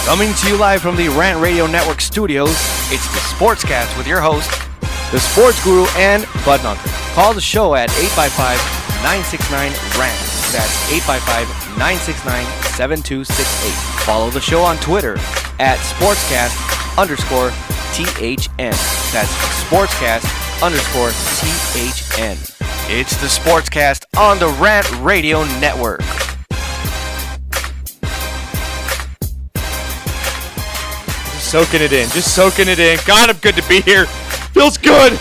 Coming to you live from the Rant Radio Network studios, it's the SportsCast with your host, the sports guru and Bud Knocker. Call the show at 855-969-RANT. That's 855-969-7268. Follow the show on Twitter at SportsCast_THN. That's SportsCast_THN. It's the SportsCast on the Rant Radio Network. Soaking it in. God, I'm good to be here. Feels good.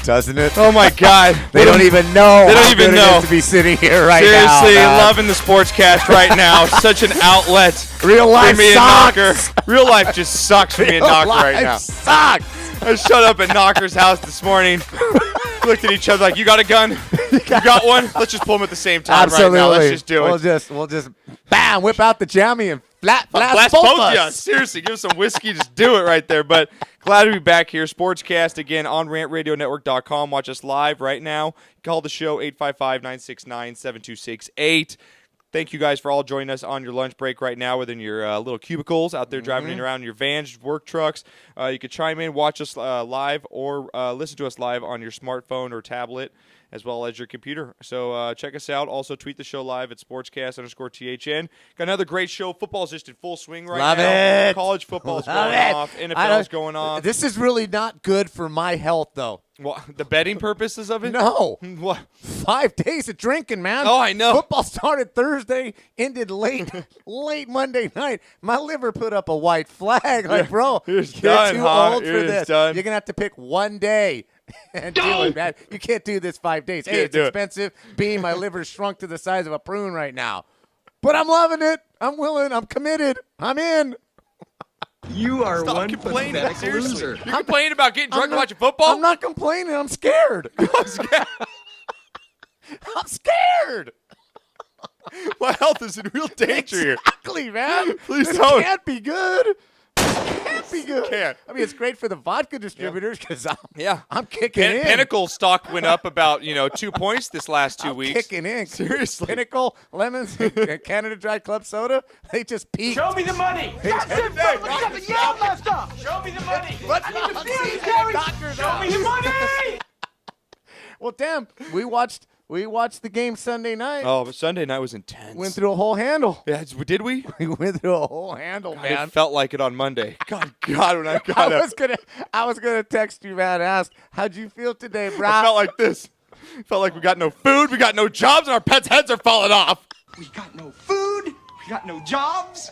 Doesn't it? Oh, my God. They don't even know. They don't even know. To be sitting here right Seriously, now. loving the SportsCast right now. Such an outlet. Real life for me sucks. And Knocker. Real life just sucks for me and Knocker right now. Sucks. I showed up at Knocker's house this morning. Looked at each other like, you got a gun? You got one? Let's just pull them at the same time right now. Let's just do it. We'll just bam, whip out the jammy and blast both of of you. us. Seriously, give us some whiskey. Just do it right there. But glad to be back here. SportsCast again on rantradionetwork.com. Watch us live right now. Call the show 855-969-7268. Thank you guys for all joining us on your lunch break right now within your little cubicles out there driving around in your vans, work trucks. You could chime in, watch us live, or listen to us live on your smartphone or tablet, as well as your computer. So check us out. Also, tweet the show live at SportsCast_THN. Got another great show. Football's just in full swing right Love now. it. College football's Love going it. off. NFL's going off. This is really not good for my health, though. Well, the betting purposes of it? No. What? 5 days of drinking, man. Oh, I know. Football started Thursday, ended late Monday night. My liver put up a white flag. Like, bro, you're too done, old You're for this. done. You're going to have to pick one day and do it, man. You can't do this 5 days. Hey, Can't it's do it. expensive. My liver's shrunk to the size of a prune right now. But I'm loving it. I'm willing. I'm committed. I'm in. You are Stop one complaining. pathetic Seriously. loser. You're complaining about getting drunk watching football? I'm not complaining. I'm scared. I'm scared. I'm scared. My health is in real danger here. Exactly, man. Please this don't. can't be good. Can't be good. Can't. I mean, it's great for the vodka distributors because I'm kicking in. Pinnacle stock went up about 2 points this last 2 weeks. Kicking in. Seriously. Pinnacle, Lemons, and Canada Dry Club Soda, they just peaked. Show me the money. That's it, fellas. Got the yell left up. Show me the money. I need to see you, Gary. Show me the money. Well, damn, we watched the game Sunday night. Oh, but Sunday night was intense. Went through a whole handle. Yeah, did we? We went through a whole handle, man. It felt like it on Monday. God, when I got I up. was gonna text you, man, and ask, how'd you feel today, bro? I felt like this. Felt like we got no food, we got no jobs, and our pets' heads are falling off. We got no food. We got no jobs.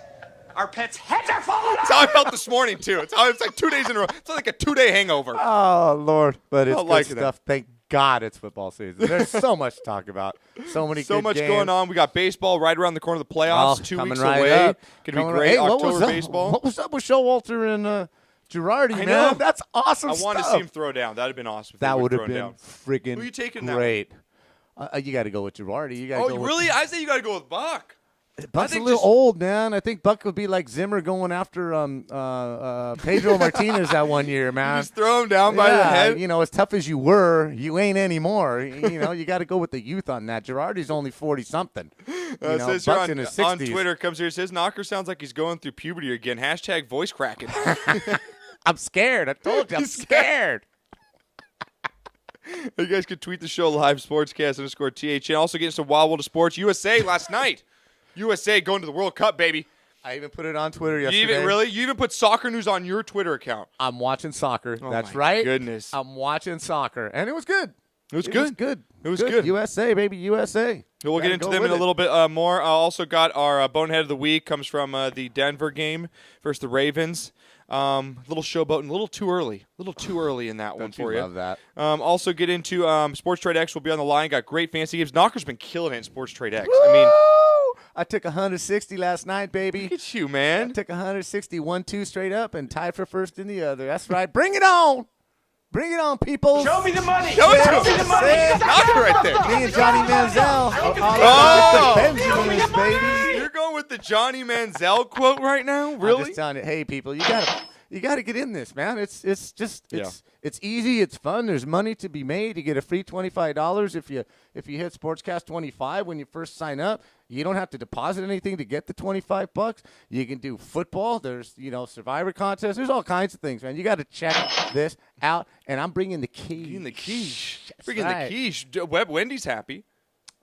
Our pets' heads are falling That's off. how I felt this morning, too. It's like 2 days in a row. It's like a 2-day hangover. Oh, Lord. But it's Not good liking stuff. Thank God it's football season. There's so much to talk about. So many good much games. going on. We got baseball right around the corner of the playoffs. 2 coming weeks right away. up. Going to be Coming great. right- Hey, what was October up? baseball. What was up with Showalter and Girardi, I man? know. That's awesome I stuff. want to see him throw down. That would have been awesome. If That would have been down. friggin' Who are you taking now? great. You got to go with Girardi. You got to Oh, go really? I say you got to go with Buck. Buck's a think little just- old, man. I think Buck would be like Zimmer going after Pedro Martinez that one year, man. Just throw him down by the head. As tough as you were, you ain't anymore. You got to go with the youth on that. Girardi's only 40-something. It says here Buck's in his 60s. on Twitter, comes here, says, Knocker sounds like he's going through puberty again. # voice cracking. I'm scared. I told you, I'm scared. You guys can tweet the show live, SportsCast_THN. Also getting some Wild World of Sports. USA last night. USA going to the World Cup, baby. I even put it on Twitter You yesterday. You even put soccer news on your Twitter account. I'm watching soccer. Oh, That's my right. goodness. I'm watching soccer. And it was good. It was good. It was good. USA, baby, USA. So we'll get into them in a little bit more. Also got our Bonehead of the Week. Comes from the Denver game versus the Ravens. Little showboating, a little too early in that one for you. Love that. Also get into Sports Trade X will be on the line. Got great fancy games. Knocker's been killing it in Sports Trade X. Woo! I mean, I took 160 last night, baby. look at you, I man. took 160, 1-2 straight up, and tied for first in the other. That's right. Bring it on. Bring it on, people. Show me the money. Show it to Show me him. the money. Knocker right there. Me and Johnny Manziel are all Oh! about the Benjamins, baby. You're going with the Johnny Manziel quote right now? I'm Really? just telling you, hey, people, You got to get in this, man. It's easy. It's fun. There's money to be made. You get a free $25 if you hit SportsCast 25 when you first sign up. You don't have to deposit anything to get the $25. You can do football. There's Survivor contest. There's all kinds of things, man. You got to check this out. And I'm bringing the quiche. Bringing the quiche. That's Bringing right. the quiche. Wendy's happy.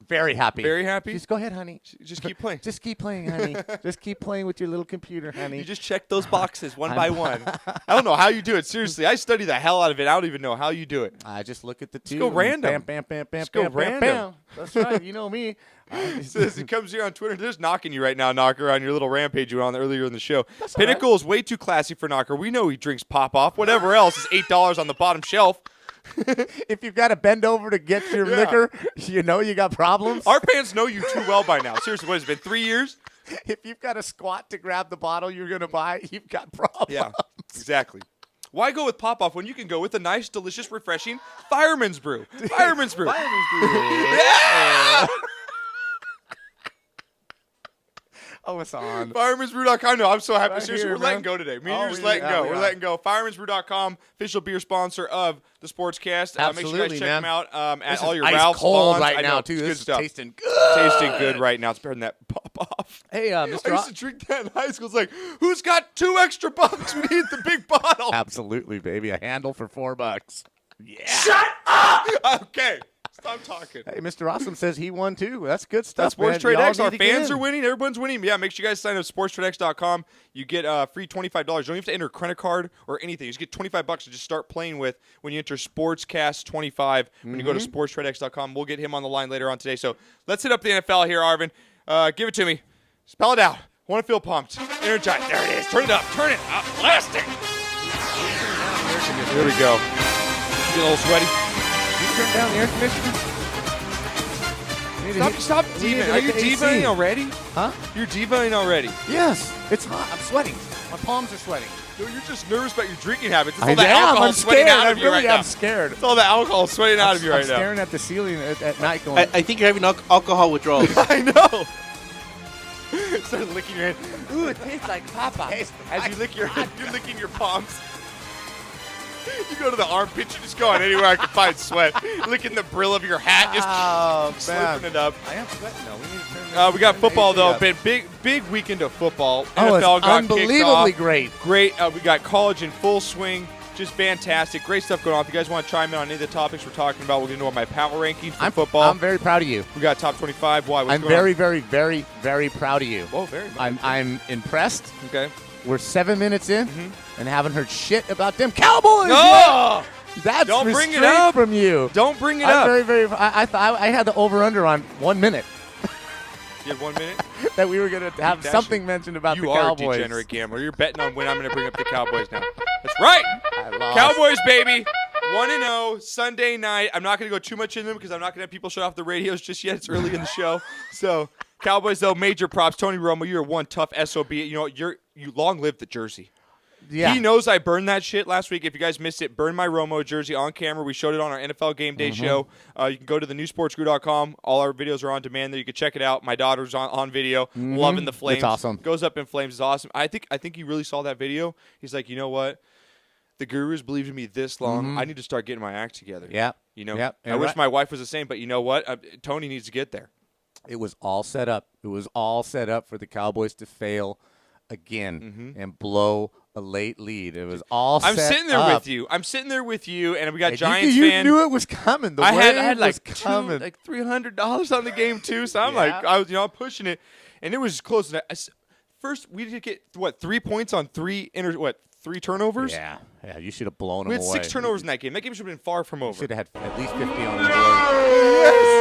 Very happy. Very happy. Just go ahead, honey. Just keep playing. Just keep playing, honey. Just keep playing with your little computer, honey. You just check those boxes one by one. I don't know how you do it. Seriously, I study the hell out of it. I don't even know how you do it. I just look at the two. go random. Bam, bam, bam, bam, Just go bam, random. bam, bam. That's right. You know me. Says it comes here on Twitter. They're just knocking you right now, Knocker, on your little rampage you were on earlier in the show. That's Pinnacle is way too classy for Knocker. We know he drinks pop-off. Whatever else is $8 on the bottom shelf. If you've got to bend over to get your liquor, you got problems. Our fans know you too well by now. Seriously, what has it been, 3 years? If you've got to squat to grab the bottle you're going to buy, you've got problems. Yeah, exactly. Why go with pop-off when you can go with a nice, delicious, refreshing Fireman's Brew? Fireman's Brew. Yeah! Oh, it's on. Fireman'sBrew.com. No, I'm so happy. Right Seriously, here, we're letting man. go today. Me and Oh, you're just we- letting yeah, go. we We're are. letting go. Fireman'sBrew.com, official beer sponsor of the Sportscast. Make sure you Absolutely, guys check man. them out at This all is your ice Ralph's cold Bonds. right I know, now, it's too. good This is stuff. tasting good. Tasting good right now. It's better than that pop-off. Hey, I Mr. used to drink that in high school. It's like, who's got $2 extra? We need the big bottle. Absolutely, baby. A handle for $4. Yeah. Shut up! Okay. Stop talking. Hey, Mr. Awesome says he won too. That's good stuff. That's Sports man. Trade Y'all X. Our need to get fans in. are winning. Everyone's winning. Yeah, make sure you guys sign up at sportstradex.com. You get free $25. You don't even have to enter a credit card or anything. You just get $25 to just start playing with when you enter SportsCast25 when you go to sportstradex.com. We'll get him on the line later on today. So let's hit up the NFL here, Arvin. Give it to me. Spell it out. Want to feel pumped. Energized. There it is. Turn it up. Turn it up. Blasting. Here we go. Get a little sweaty. You turn down the air conditioner? Stop divaing. Are you divaing already? Huh? You're divaing already. Yes. It's hot. I'm sweating. My palms are sweating. No, you're just nervous about your drinking habits. It's I all the am. alcohol I'm sweating scared. out I of you really right am now. scared. It's all the alcohol sweating out of you right I'm now. staring at the ceiling at night going, I think you're having alcohol withdrawals. I know. Start licking your hand. ooh, it tastes like Papa. As you lick your hand, you're licking your palms. You go to the armpit, you just go on anywhere I can find sweat. Licking the brill of your hat, just slurping it up. I am sweating though. We need to turn We got turn the football AC though. up. Been big weekend of football. Oh, NFL it's got kicked unbelievably off. great. Great. We got college in full swing. Just fantastic. Great stuff going on. If you guys want to chime in on any of the topics we're talking about, we're going to do my power rankings for football. I'm very proud of you. We got top 25. Why? What's I'm going on? very, very, very, very proud of you. Oh, very much. I'm impressed. Okay. We're 7 minutes in and haven't heard shit about them Cowboys. No! yet. That's Don't bring it restraint up. from you. Don't bring it I'm up. very, very. I thought I had the over/under on 1 minute You have 1 minute? that we were going to have That something should- mentioned about the You are a Cowboys. degenerate gambler. You're betting on when I'm going to bring up the Cowboys now. That's right. I lost. Cowboys, baby. 1-0 Sunday night. I'm not going to go too much into them because I'm not going to have people shut off the radios just yet. It's early in the show. So, Cowboys, though, major props. Tony Romo, you're one tough SOB. You know, you long live the jersey. Yeah. He knows I burned that shit last week. If you guys missed it, burn my Romo jersey on camera. We showed it on our NFL Game Day show. You can go to thenewsportsgrew.com. All our videos are on demand there. You can check it out. My daughter's on video, loving the flames. It's awesome. Goes up in flames. It's awesome. I think he really saw that video. He's like, you know what? The Gurus believed in me this long. I need to start getting my act together. Yeah. You know, Yep. I wish my wife was the same, but you know what? Tony needs to get there. It was all set up. It was all set up for the Cowboys to fail again and blow a late lead. It was all I'm set sitting there up. with you. I'm sitting there with you, and we got And Giants you fan. knew it was coming. The I had wave like was coming. like $300 on the game too, so I'm Yeah. like, I'm pushing it, and it was close. First, we did get 3 points on three turnovers. yeah, you should have blown We them had away. 6 turnovers in that game. That game should have been far from over. Should have had at least 50 on the board.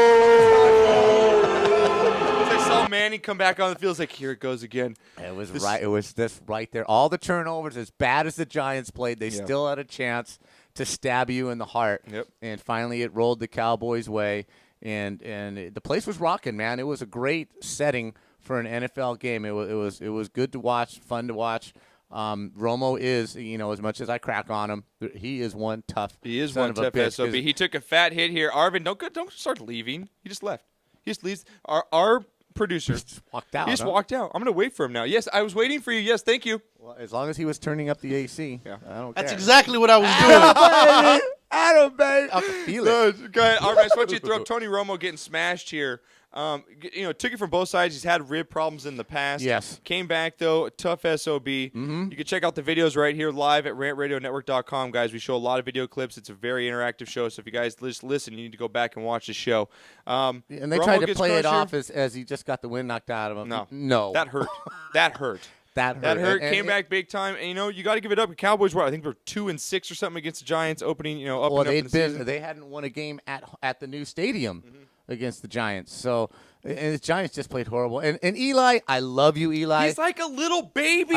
As I saw Manning come back on the field, it's like, here it goes again. It was right. It was this right there. All the turnovers, as bad as the Giants played, they Yeah. still had a chance to stab you in the heart. Yep. And finally, it rolled the Cowboys' way, and the place was rocking, man. It was a great setting for an NFL game. It was good to watch, fun to watch. Romo is, as much as I crack on him, he is one tough. He is son one of a tough bitch, SOB. 'cause He took a fat hit here. Arvin, don't start leaving. He just left. He just leaves. Our producer just walked out. He just huh? walked out. I'm going to wait for him now. Yes, I was waiting for you. Yes, thank you. As long as he was turning up the AC, I don't That's care. exactly what I was doing. Adam, baby. I can feel it. Okay, all right, I want you to throw up Tony Romo getting smashed here. Took it from both sides. He's had rib problems in the past. Yes. Came back, though, tough SOB. Mm-hmm. You can check out the videos right here live at rantradionetwork.com, guys. We show a lot of video clips. It's a very interactive show, so if you guys just listen, you need to go back and watch the show. And they Romo tried to gets play it crushed off here. as he just got the wind knocked out of him. No. That hurt. That hurt. That hurt. That hurt. And Came back big time. And, you got to give it up. The Cowboys were, I think, 2-6 or something against the Giants, opening, up and up in the season. They hadn't won a game at the new stadium against the Giants. So, and the Giants just played horrible. And Eli, I love you, Eli. He's like a little baby.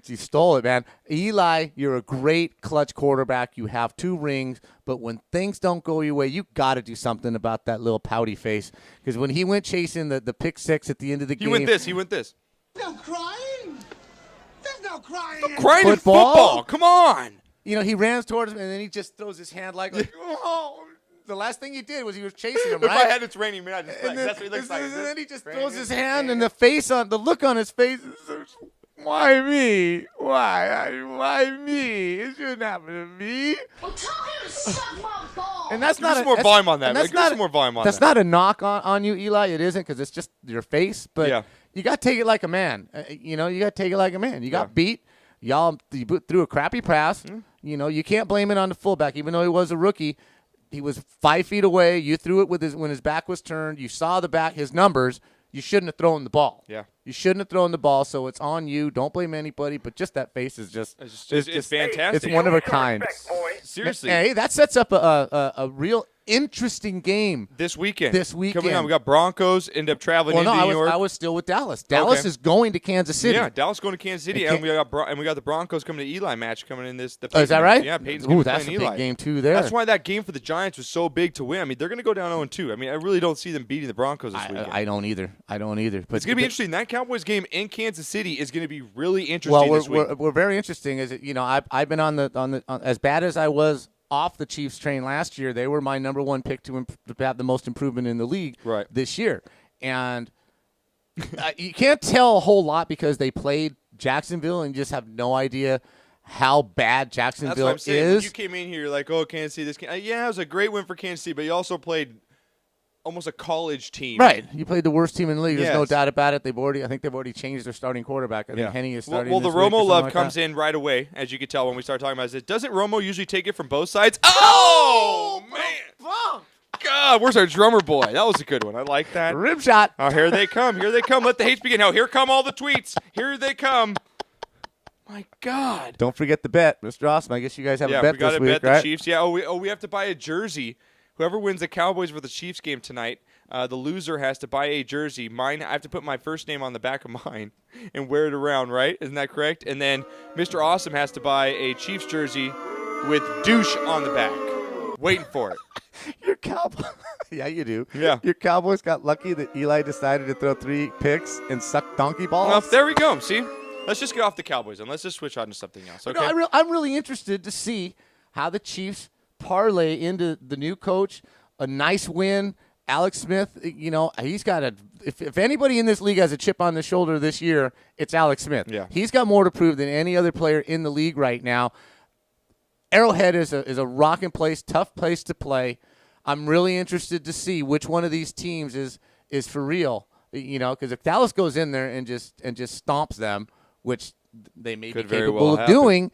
You stole it, man. Eli, you're a great clutch quarterback. You have 2 rings, but when things don't go your way, you got to do something about that little pouty face. Because when he went chasing the pick 6 at the end of the game, He went this. No crying. There's no crying. Crying in football. Come on. he ran towards him, and then he just throws his hand like oh. The last thing he did was he was chasing him, right? If I had it's raining, man, I'd just And then, that's what he looks like. and then he just throws his hand, and the look on his face is, why me? Why me? It shouldn't happen to me. Well, tell him to suck my balls. And that's Give not us more volume on that. Give us some more volume on that. That's not a knock on you, Eli. It isn't, because it's just your face. But you got to take it like a man. You got to take it like a man. You got beat. You threw a crappy pass. You can't blame it on the fullback, even though he was a rookie. He was 5 feet away. You threw it when his back was turned. You saw his numbers. You shouldn't have thrown the ball. Yeah. You shouldn't have thrown the ball, so it's on you. Don't blame anybody, but just that face is just it's fantastic. It's one of a kind. Seriously. Hey, that sets up a real interesting game This weekend. Coming on, we got Broncos end up traveling into New York. I was still with Dallas. Dallas is going to Kansas City. Yeah, Dallas going to Kansas City, and we got the Broncos coming to Eli match coming in this. Is that right? Yeah, Peyton's going to play that's a Eli. big game too. There. That's why that game for the Giants was so big to win. I mean, they're going to go down 0-2. I mean, I really don't see them beating the Broncos this weekend. I don't either. But it's going to be interesting. That Cowboys game in Kansas City is going to be really interesting this week. We're very interesting. I've been on as bad as I was off the Chiefs train last year. They were my number 1 pick to have the most improvement in the league this year. And you can't tell a whole lot because they played Jacksonville and just have no idea how bad Jacksonville That's what I'm saying. When is. you came in here, you're like, oh, Kansas City. It was a great win for Kansas City, but you also played almost a college team. Right. You played the worst team in the league. There's no Yes. doubt about it. I think they've already changed their starting quarterback. I think Henny is starting Well, the this week or Romo something love like comes that. in right away, as you can tell when we start talking about this. Doesn't Romo usually take it from both sides? Oh, man. God, where's our drummer boy? That was a good one. I like that. Rib shot. Oh, here they come. Here they come. Let the hates begin. Now, here come all the tweets. Here they come. My God. Don't forget the bet, Mr. Awesome. I guess you guys have a bet we got this to week, bet right? the Chiefs. Yeah. We have to buy a jersey. Whoever wins the Cowboys for the Chiefs game tonight, the loser has to buy a jersey. Mine, I have to put my first name on the back of mine and wear it around, right? Isn't that correct? And then Mr. Awesome has to buy a Chiefs jersey with douche on the back. Waiting for it. Your Cowboys. Yeah, you do. Yeah. Your Cowboys got lucky that Eli decided to throw 3 picks and suck donkey balls. Well, there we go. See? Let's just get off the Cowboys and let's just switch on to something else, okay? No, I'm really interested to see how the Chiefs parlay into the new coach. A nice win. Alex Smith, he's got if anybody in this league has a chip on the shoulder this year, it's Alex Smith. Yeah. He's got more to prove than any other player in the league right now. Arrowhead is a rocking place, tough place to play. I'm really interested to see which one of these teams is for real. Because if Dallas goes in there and just stomps them, which they may be capable of doing,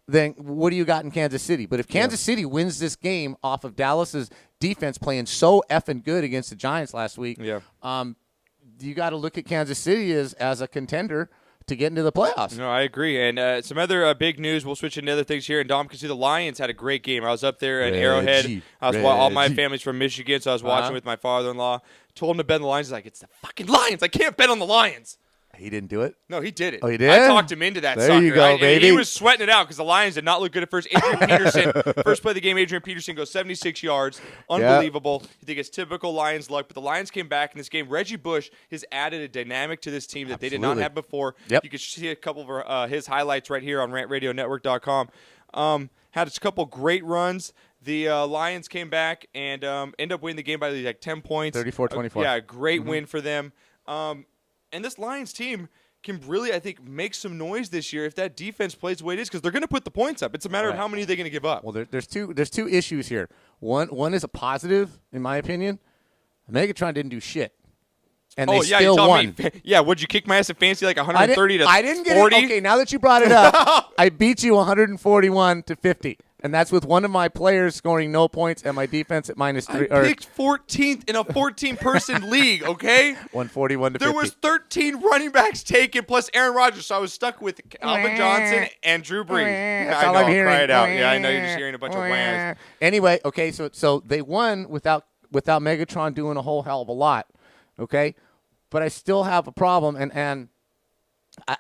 then what do you got in Kansas City? But if Kansas City wins this game off of Dallas's defense playing so effing good against the Giants last week, you got to look at Kansas City as a contender to get into the playoffs. No, I agree. And some other big news, we'll switch into other things here. And Dom can see the Lions had a great game. I was up there at Arrowhead. All my family's from Michigan, so I was watching with my father-in-law. Told him to bet on the Lions. He's like, it's the fucking Lions. I can't bet on the Lions. He didn't do it? No, he did it. Oh, he did? I talked him into that there sucker. You go, baby. He was sweating it out because the Lions did not look good at first. Adrian Peterson, first play of the game, Adrian Peterson goes 76 yards. Unbelievable. You think it's typical Lions luck, but the Lions came back in this game. Reggie Bush has added a dynamic to this team that they did not have before. Yep. You can see a couple of his highlights right here on rantradionetwork.com. Had a couple great runs. The Lions came back and ended up winning the game by like 10 points. 34-24. Great win for them. And this Lions team can really, I think, make some noise this year if that defense plays the way it is, because they're going to put the points up. It's a matter of how many they're going to give up. Well, there's two issues here. One is a positive, in my opinion. Megatron didn't do shit. And they still won. Yeah, would you kick my ass at fancy like 130 to 40? I didn't get it. Okay, now that you brought it up, I beat you 141 to 50. And that's with one of my players scoring no points and my defense at -3. I picked 14th in a 14-person league, okay? 141 to 50. There was 13 running backs taken plus Aaron Rodgers, so I was stuck with Alvin Johnson and Drew Brees. That's all I know, I'm hearing. Cry it out. Yeah, I know you're just hearing a bunch of whans. Anyway, okay, so they won without Megatron doing a whole hell of a lot, okay? But I still have a problem, and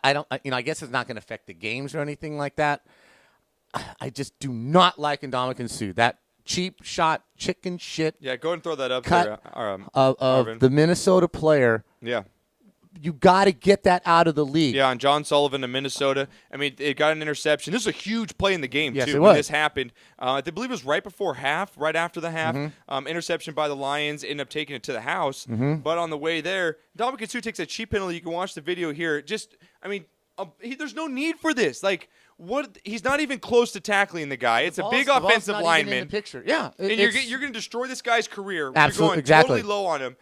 I don't, I guess it's not going to affect the games or anything like that. I just do not like Ndamukong Suh. That cheap shot, chicken shit. Yeah, go ahead and throw that up cut there, of the Minnesota player. Yeah. You got to get that out of the league. Yeah, and John Sullivan of Minnesota. I mean, it got an interception. This is a huge play in the game, yes, too, when this happened. I believe it was right before half, right after the half. Interception by the Lions, ended up taking it to the house. But on the way there, Ndamukong Suh takes a cheap penalty. You can watch the video here. There's no need for this. Like, what? He's not even close to tackling the guy. It's a big offensive lineman. In the picture. Yeah, and you're going to destroy this guy's career. Absolutely, you're going exactly. totally low on him.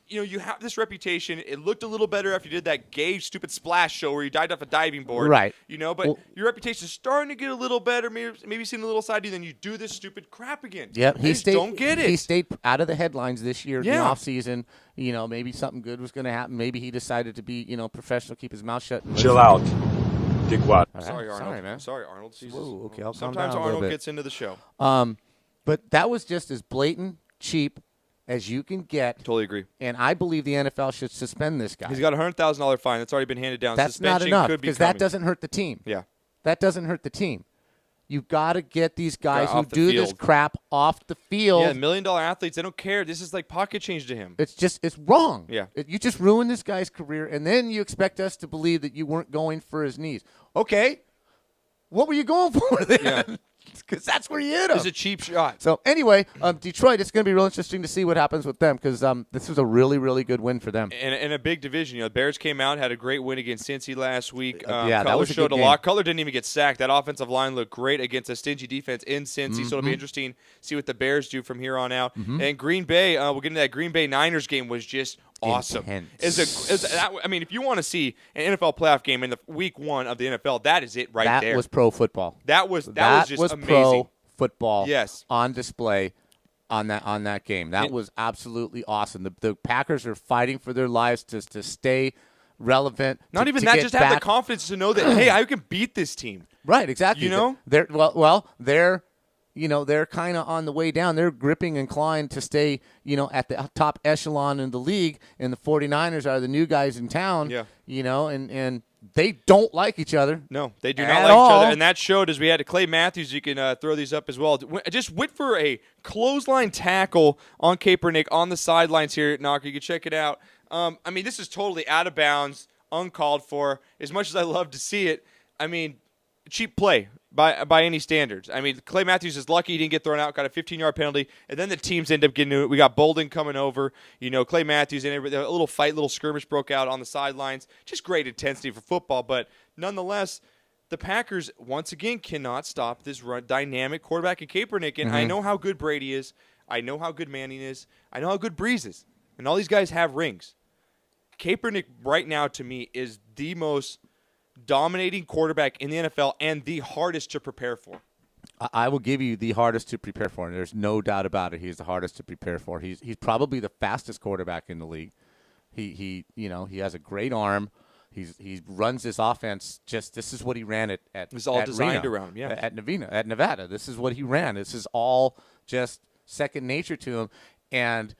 You have this reputation. It looked a little better after you did that gay, stupid splash show where you dived off a diving board. Right. But your reputation is starting to get a little better. Maybe seeing a little side of you, then you do this stupid crap again. Yeah, don't get it. He stayed out of the headlines this year in the offseason. Maybe something good was going to happen. Maybe he decided to be, professional, keep his mouth shut. Chill out. Dick what? Sorry, Arnold. Sorry, man. Sorry, Arnold. Jesus. Whoa, okay, I'll calm Sometimes down a little Arnold bit. gets into the show. But that was just as blatant, cheap as you can get. Totally agree. And I believe the NFL should suspend this guy. He's got a $100,000 fine. That's already been handed down. That's Suspension not enough could be because coming. that doesn't hurt the team. Yeah. That doesn't hurt the team. You've got to get these guys who off the do this field. crap off the field. Yeah, $1 million athletes, they don't care. This is like pocket change to him. It's wrong. Yeah. You just ruined this guy's career, and then you expect us to believe that you weren't going for his knees. Okay. What were you going for then? Yeah. Because that's where you hit him. It's a cheap shot. So anyway, Detroit, it's going to be real interesting to see what happens with them because this was a really, really good win for them. And a big division. The Bears came out, had a great win against Cincy last week. Yeah, that Cutler was a showed good a game. lot. Cutler didn't even get sacked. That offensive line looked great against a stingy defense in Cincy, so it'll be interesting to see what the Bears do from here on out. And Green Bay, we'll get into that Green Bay Niners game was just awesome. If you want to see an NFL playoff game in the week 1 of the NFL, that is it there. That was pro football. That was just amazing. Pro football. Yes. On display on that game. That was absolutely awesome. The Packers are fighting for their lives to stay relevant. Not even that, just have the confidence to know that, hey, I can beat this team. Right, exactly. They're they're kind of on the way down. They're gripping and clawing to stay, at the top echelon in the league, and the 49ers are the new guys in town. Yeah. And they don't like each other. No, they do not at like all. each other. And that showed as we had to Clay Matthews. You can throw these up as well. Just went for a clothesline tackle on Kaepernick on the sidelines here at Knocker. You can check it out. This is totally out of bounds, uncalled for. As much as I love to see it, cheap play by any standards. Clay Matthews is lucky he didn't get thrown out, got a 15-yard penalty, and then the teams end up getting to it. We got Bolden coming over, Clay Matthews, and a little fight, little skirmish broke out on the sidelines. Just great intensity for football, but nonetheless, the Packers, once again, cannot stop this dynamic quarterback in Kaepernick, and I know how good Brady is. I know how good Manning is. I know how good Breeze is, and all these guys have rings. Kaepernick right now, to me, is the most dominating quarterback in the NFL and the hardest to prepare for. I will give you the hardest to prepare for, and there's no doubt about it. He's the hardest to prepare for. He's probably the fastest quarterback in the league. He has a great arm. He runs this offense. This is what he ran at it's all designed Reno, around him. Yeah, at Nevada. This is what he ran. This is all just second nature to him. And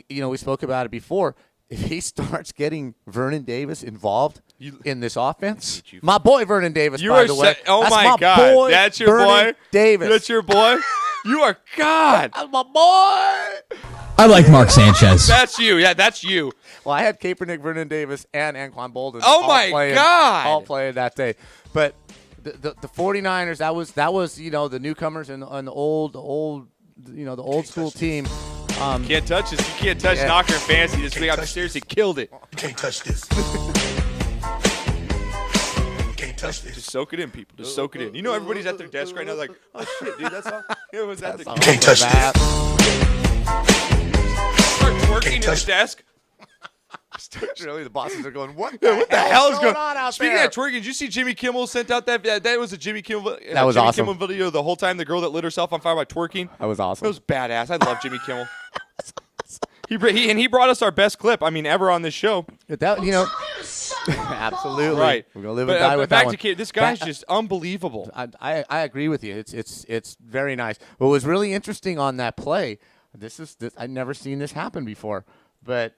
we spoke about it before. If he starts getting Vernon Davis involved in this offense, my boy Vernon Davis, by the way. Oh, that's my God. Boy, that's your Vernon boy? Davis. That's your boy? You are God. That's my boy. I like Mark Sanchez. That's you. Yeah, that's you. Well, I had Kaepernick, Vernon Davis, and Anquan Bolden. God. All playing that day. But the 49ers, that was the newcomers and the old school team. Can't touch this. You can't touch Knocker and Fancy this week. I'm seriously killed it. You can't touch this. Just soak it in, people. Just soak it in. You know, everybody's at their desk right now, like, oh shit, dude, that's all. You know, was at the Can't touch that. start twerking in the desk. Really, the bosses are going, what the hell is going on out Speaking there? of twerking, did you see Jimmy Kimmel sent out that was a Jimmy Kimmel That was Jimmy awesome. Kimmel video the whole time, the girl that lit herself on fire by twerking? That was awesome. It was badass. I love Jimmy Kimmel. He brought us our best clip, ever on this show. That, absolutely. Right. We're going to live But and die with that back one. to Kid, this guy's just unbelievable. I agree with you. It's very nice. What was really interesting on that play, I'd never seen this happen before, but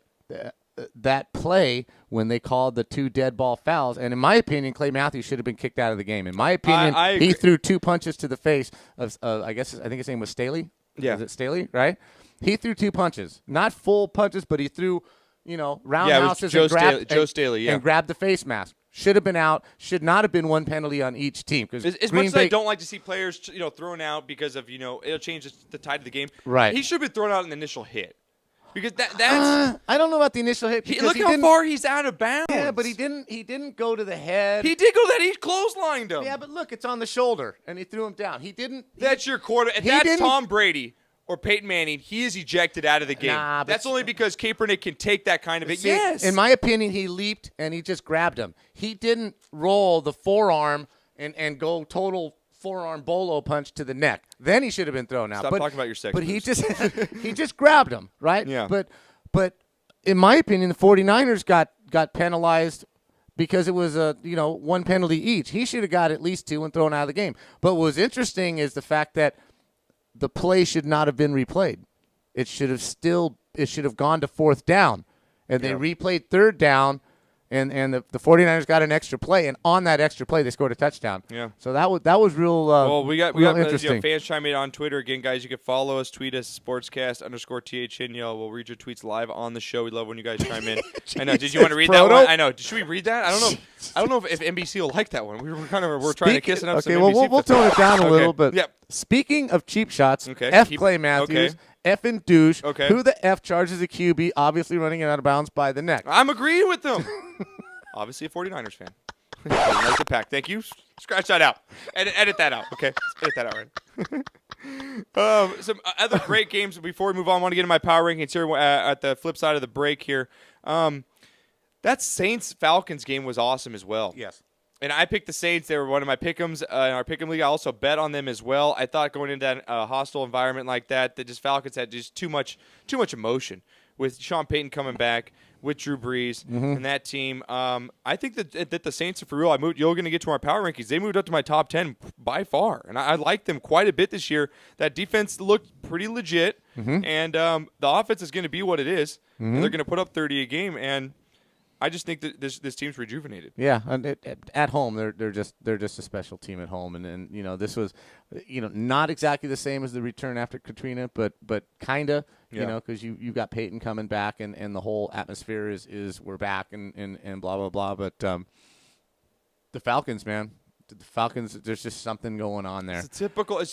that play when they called the 2 dead ball fouls, and in my opinion, Clay Matthews should have been kicked out of the game. In my opinion, I he agree. threw 2 punches to the face of I think his name was Staley. Yeah. Was it Staley? Right. He threw 2 punches, not full punches, but he threw roundhouses Joe Staley, yeah. and grabbed the face mask. Should have been out. Should not have been 1 penalty on each team. As much as I don't like to see players, thrown out because of it'll change the tide of the game. Right. He should have been thrown out in the initial hit because that's. I don't know about the initial hit. Look how far he's out of bounds. Yeah, but he didn't go to the head. He did go that. He clotheslined him. Yeah, but look, it's on the shoulder, and he threw him down. He didn't. That's your quarter. If that's Tom Brady or Peyton Manning, he is ejected out of the game. Nah, but that's only because Kaepernick can take that kind of hit. See, Yes. in my opinion, he leaped and he just grabbed him. He didn't roll the forearm and go total forearm bolo punch to the neck. Then he should have been thrown out. Stop talking about your sex But he moves. he just grabbed him, right? Yeah. But in my opinion, the 49ers got penalized because it was 1 penalty each. He should have got at least 2 and thrown out of the game. But what was interesting is the fact that the play should not have been replayed. It should have gone to 4th down. And they replayed 3rd down, and the 49ers got an extra play, and on that extra play they scored a touchdown. Yeah. So that was real Well, we got interesting. fans chiming in on Twitter again, guys. You can follow us, tweet us, sportscast_THN. We'll read your tweets live on the show. We love when you guys chime in. I know. Did you want to read that one? I know. Should we read that? I don't know if NBC will like that one. We're trying to kiss it up. Okay, some well NBC we'll tone it down a Okay. little bit. Yep. Speaking of cheap shots, Okay. Clay Matthews, Okay. and douche. Okay. Who the F charges a QB obviously running it out of bounds by the neck? I'm agreeing with them. Obviously a 49ers fan. Like the pack. Thank you. Scratch that out. Edit that out. Okay. Edit that out, right? Some other great games. Before we move on, I want to get into my power rankings here at the flip side of the break here. That Saints-Falcons game was awesome as well. Yes. And I picked the Saints. They were one of my pick'ems in our pick'em league. I also bet on them as well. I thought going into that hostile environment like that just Falcons had just too much emotion with Sean Payton coming back, with Drew Brees and that team. I think that the Saints are for real. You're going to get to our power rankings. They moved up to my top 10 by far, and I like them quite a bit this year. That defense looked pretty legit, and the offense is going to be what it is. And they're going to put up 30 a game, and I just think that this team's rejuvenated. Yeah, and at home they're just a special team at home, and this was not exactly the same as the return after Katrina, but kinda, because you got Peyton coming back, and the whole atmosphere is we're back and blah blah blah. But the Falcons, man. The Falcons, there's just something going on there. It's typical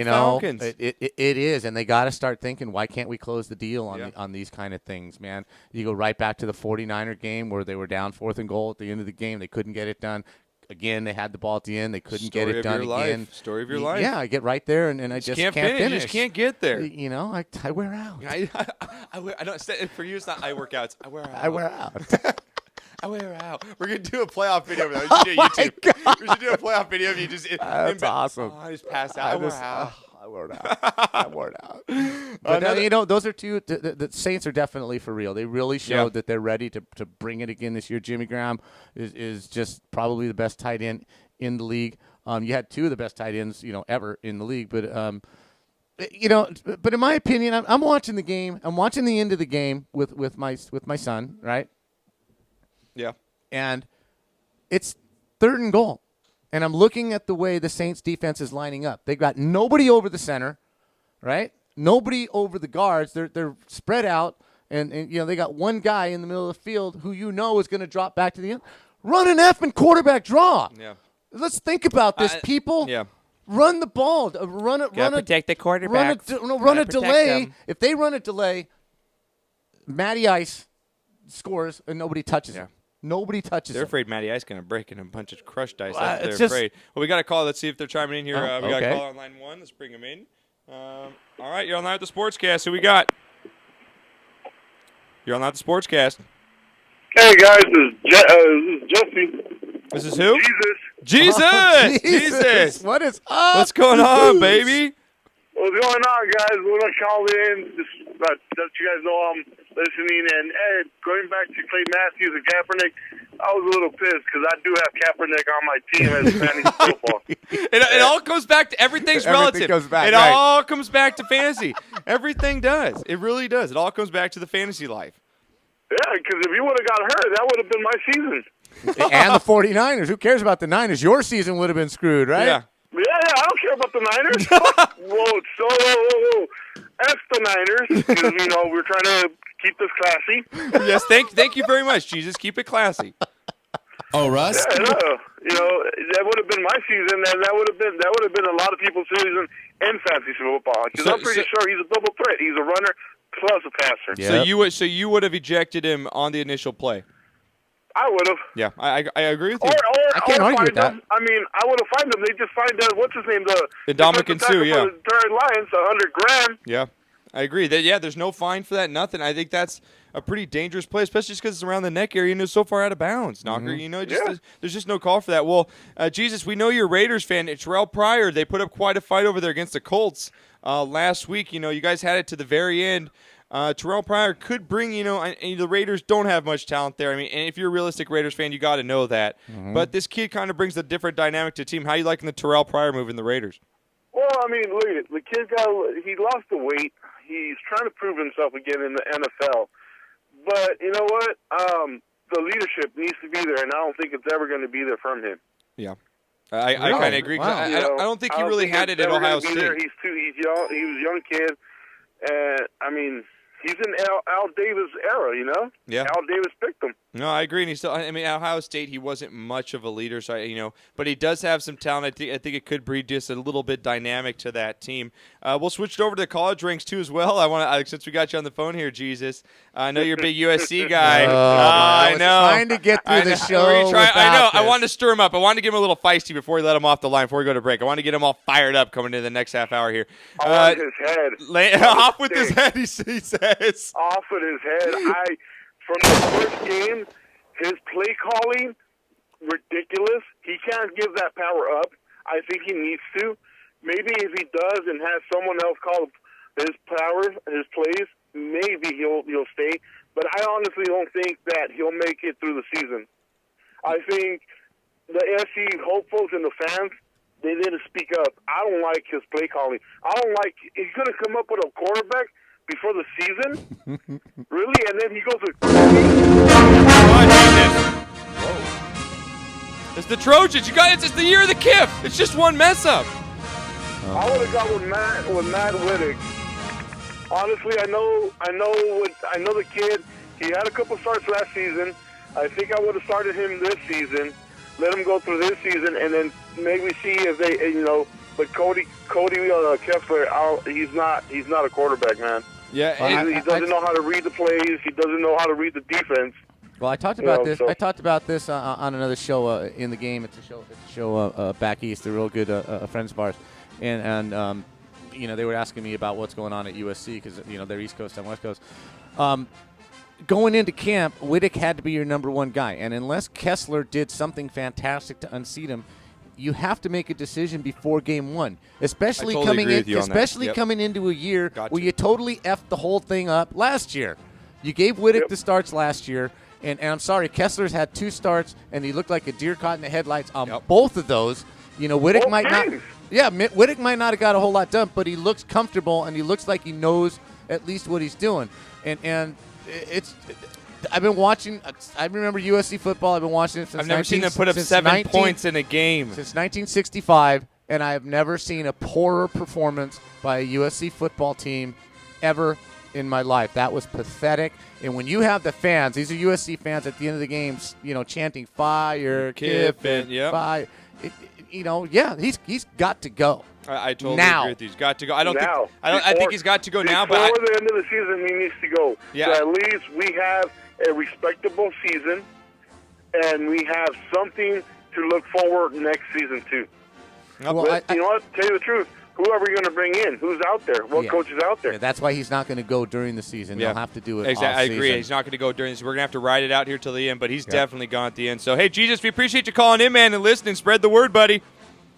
Falcons. It is, and they got to start thinking, why can't we close the deal on these kind of things, man? You go right back to the 49er game where they were down 4th and goal at the end of the game. They couldn't get it done. Again, they had the ball at the end. They couldn't get it done again. Story of your life. Yeah, I get right there, and I just can't finish. You just can't get there. I wear out. I don't. For you, it's not I work out. It's I wear out. I wear out. I wear out. We're going to do a playoff video. We should do YouTube. We should do a playoff video of you just. That's awesome. Oh, I just passed out. I wore out. I wore out. I wore out. But those are two. The Saints are definitely for real. They really showed that they're ready to bring it again this year. Jimmy Graham is just probably the best tight end in the league. You had 2 of the best tight ends ever in the league, but but in my opinion, I'm watching the game. I'm watching the end of the game with my son, right? Yeah. And it's 3rd and goal. And I'm looking at the way the Saints defense is lining up. They got nobody over the center, right? Nobody over the guards. They're spread out, and they got one guy in the middle of the field who is going to drop back to the end. Run an effing quarterback draw. Yeah. Let's think about this, people. Yeah. Run the ball. Protect the quarterback. Run a delay. If they run a delay, Matty Ice scores and nobody touches him. Nobody touches They're him. afraid Matty Ice going to break in a bunch of crushed dice. Well, That's what it's they're just- afraid. Well, we got a call. Let's see if they're chiming in here. Oh, We got a okay. call on line 1. Let's bring them in. All right, you're on line with the Sportscast. Who we got? You're on line with the Sportscast. Hey guys, this is Jesse. This is who? Jesus. Jesus! Jesus! What is up? What's going on, baby? What's going on, guys? When I called in, just let you guys know I'm listening. And going back to Clay Matthews and Kaepernick, I was a little pissed because I do have Kaepernick on my team as fantasy football. It all comes back to everything's relative. Everything goes back, it right. all comes back to fantasy. Everything does. It really does. It all comes back to the fantasy life. Yeah, because if you would have got hurt, that would have been my season. And the 49ers. Who cares about the Niners? Your season would have been screwed, right? Yeah. Yeah, I don't care about the Niners. Whoa. F the Niners, because, we're trying to keep this classy. Yes, thank you very much, Jesus. Keep it classy. Oh, Russ? Yeah, that would have been my season, and that would have been a lot of people's season in fantasy football. Because I'm pretty sure he's a double threat. He's a runner plus a passer. Yeah. So you would have ejected him on the initial play. I would have. Yeah, I agree with you. I can't argue with that. I mean, I would have fined them. They just fined what's his name, the Ndamukong Suh, yeah. for the Detroit Lions, $100,000. Yeah, I agree. There's no fine for that, nothing. I think that's a pretty dangerous play, especially just because it's around the neck area and it's so far out of bounds, Knocker. There's just no call for that. Well, Jesus, we know you're a Raiders fan. Terrell Pryor, they put up quite a fight over there against the Colts last week. You guys had it to the very end. Terrell Pryor could bring, and the Raiders don't have much talent there. I mean, and if you're a realistic Raiders fan, you got to know that. Mm-hmm. But this kid kind of brings a different dynamic to the team. How you liking the Terrell Pryor move in the Raiders? Well, I mean, look at it. The kid he lost the weight. He's trying to prove himself again in the NFL. But you know what? The leadership needs to be there, and I don't think it's ever going to be there from him. Yeah. I kind of agree. 'Cause Wow. I don't think he really had it at Ohio State. He's young. He was a young kid. And, I mean, he's in Al Davis era, Yeah. Al Davis picked him. No, I agree. And he's still. I mean, Ohio State, he wasn't much of a leader, so but he does have some talent. I think it could breed just a little bit dynamic to that team. We'll switch it over to the college ranks too as well. I want to, since we got you on the phone here, Jesus. I know you're a big USC guy. I I was know. trying to get through the show. I know. without I this. wanted to stir him up. I wanted to get him a little feisty before we let him off the line. Before we go to break, I want to get him all fired up coming into the next half hour here. On his head. Off with his head, he says. Off with his head. From the first game, his play calling, ridiculous. He can't give that power up. I think he needs to. Maybe if he does and has someone else call his powers, his plays, maybe he'll stay. But I honestly don't think that he'll make it through the season. I think the SC hopefuls and the fans, they didn't speak up. I don't like his play calling. I don't like he's going to come up with a quarterback before the season? Really? And then he goes with It's the Trojans. You guys, it's the year of the Kiff. It's just one mess up. I would have gone with Matt Wittig. Honestly, I know the kid. He had a couple starts last season. I think I would have started him this season. Let him go through this season, and then maybe see if they, But Cody Kessler, he's not a quarterback, man. Yeah, He doesn't know how to read the plays. He doesn't know how to read the defense. Well, I talked about this. I talked about this on another show in the game. It's a show back east. They're real good friends of ours, and they were asking me about what's going on at USC because they're East Coast and West Coast. Going into camp, Wittig had to be your number one guy, and unless Kessler did something fantastic to unseat him, you have to make a decision before game one, especially coming into a year where you totally effed the whole thing up last year. You gave Wittig the starts last year, and I'm sorry, Kessler's had 2 starts, and he looked like a deer caught in the headlights on both of those. Wittig might not. Yeah, Wittig might not have got a whole lot done, but he looks comfortable, and he looks like he knows at least what he's doing. And I've been watching. I remember USC football. I've been watching it since. I've never seen them put up 7 points in a game since 1965, and I have never seen a poorer performance by a USC football team ever in my life. That was pathetic. And when you have the fans, these are USC fans at the end of the games, chanting "Fire Kiffin," fire. He's got to go. I totally now. agree with you. He's got to go. I Before, think he's got to go now. Before But the end of the season, he needs to go. Yeah. So at least we have a respectable season. and we have something to look forward next season to. Well, But you know what? Tell you the truth. Whoever you're going to bring in, who's out there, what coach is out there. Yeah, that's why he's not going to go during the season. Yeah. He'll have to do it Exactly. I off-season. agree. He's not going to go during this. We're going to have to ride it out here till the end, but he's definitely gone at the end. So, hey, Jesus, we appreciate you calling in, man, and listening. Spread the word, buddy.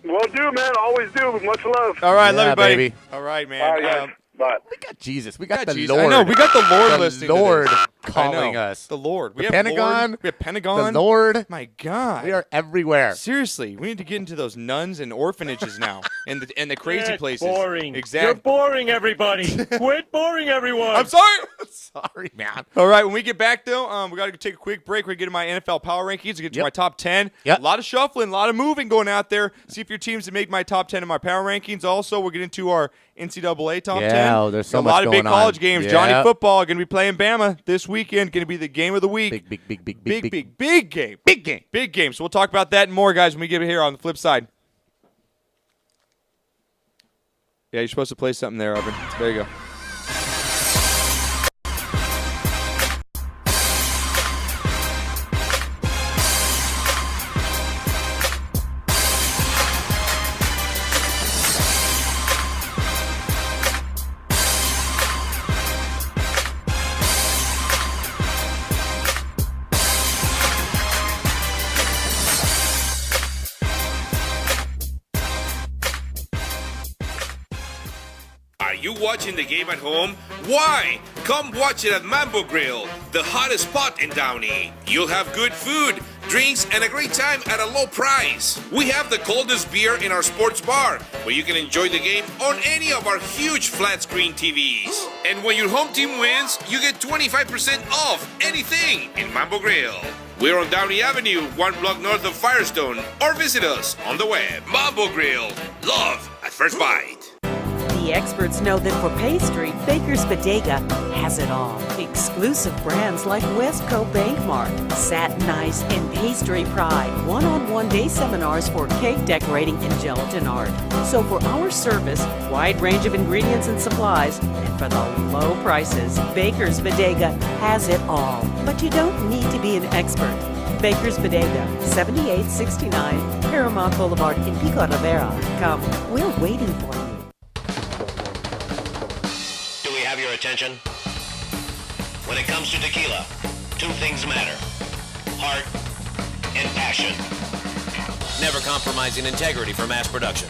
Will do, man. Always do. Much love. All right, Yeah, love you, buddy. baby. All right, man. All right, guys. Bye. We got Jesus. We got the Jesus. Lord. I know. We got the Lord the listening to Lord this. calling I know. us. The Lord. We The have Pentagon. Lord. We have Pentagon. The Lord. My God. We are everywhere. Seriously, we need to get into those nuns and orphanages now, and the crazy It's places. boring. Exactly. You're boring, everybody. Quit boring everyone. I'm sorry. Sorry, man. All right, when we get back though, we got to take a quick break. We're getting my NFL power rankings. We get to my top 10. Yep. A lot of shuffling, a lot of moving going out there. See if your teams to make my top 10 in my power rankings. Also, we'll get into our NCAA top 10. Yeah, there's so a much lot of big going college on. games. Yeah. Johnny football going to be playing Bama this weekend. Going to be the game of the week. Big game. Big game. Big game. So we'll talk about that and more, guys, when we get here on the flip side. Yeah, you're supposed to play something there, Auburn. There you go. Are you watching the game at home? Why? Come watch it at Mambo Grill, the hottest spot in Downey. You'll have good food, drinks, and a great time at a low price. We have the coldest beer in our sports bar, where you can enjoy the game on any of our huge flat screen TVs. And when your home team wins, you get 25% off anything in Mambo Grill. We're on Downey Avenue, 1 block north of Firestone, or visit us on the web. Mambo Grill, love at first bite. The experts know that for pastry, Baker's Bodega has it all. Exclusive brands like Westco Bank Mart, Satin Ice, and Pastry Pride. One-on-one day seminars for cake decorating and gelatin art. So for our service, wide range of ingredients and supplies, and for the low prices, Baker's Bodega has it all. But you don't need to be an expert. Baker's Bodega, 7869 Paramount Boulevard in Pico Rivera. Come, we're waiting for you. Do we have your attention? When it comes to tequila, two things matter: heart and passion. Never compromising integrity for mass production.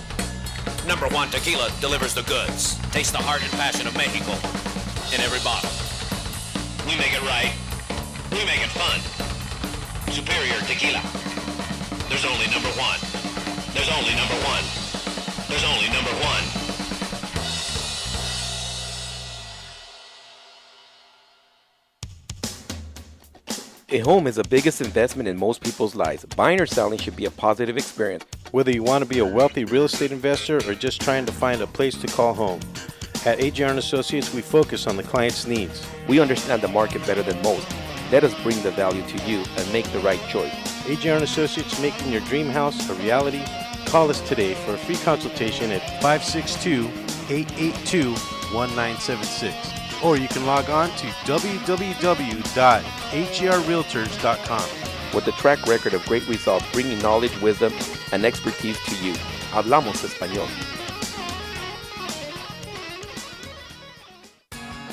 Number one Tequila delivers the goods. Taste the heart and passion of Mexico in every bottle. We make it right. We make it fun. Superior Tequila. There's only number one. There's only number one. There's only number one. A home is the biggest investment in most people's lives. Buying or selling should be a positive experience. Whether you want to be a wealthy real estate investor or just trying to find a place to call home. At AJR & Associates, we focus on the client's needs. We understand the market better than most. Let us bring the value to you and make the right choice. AJR & Associates, making your dream house a reality. Call us today for a free consultation at 562-882-1976. Or you can log on to www.agrrealtors.com. With a track record of great results, bringing knowledge, wisdom, and expertise to you. Hablamos español.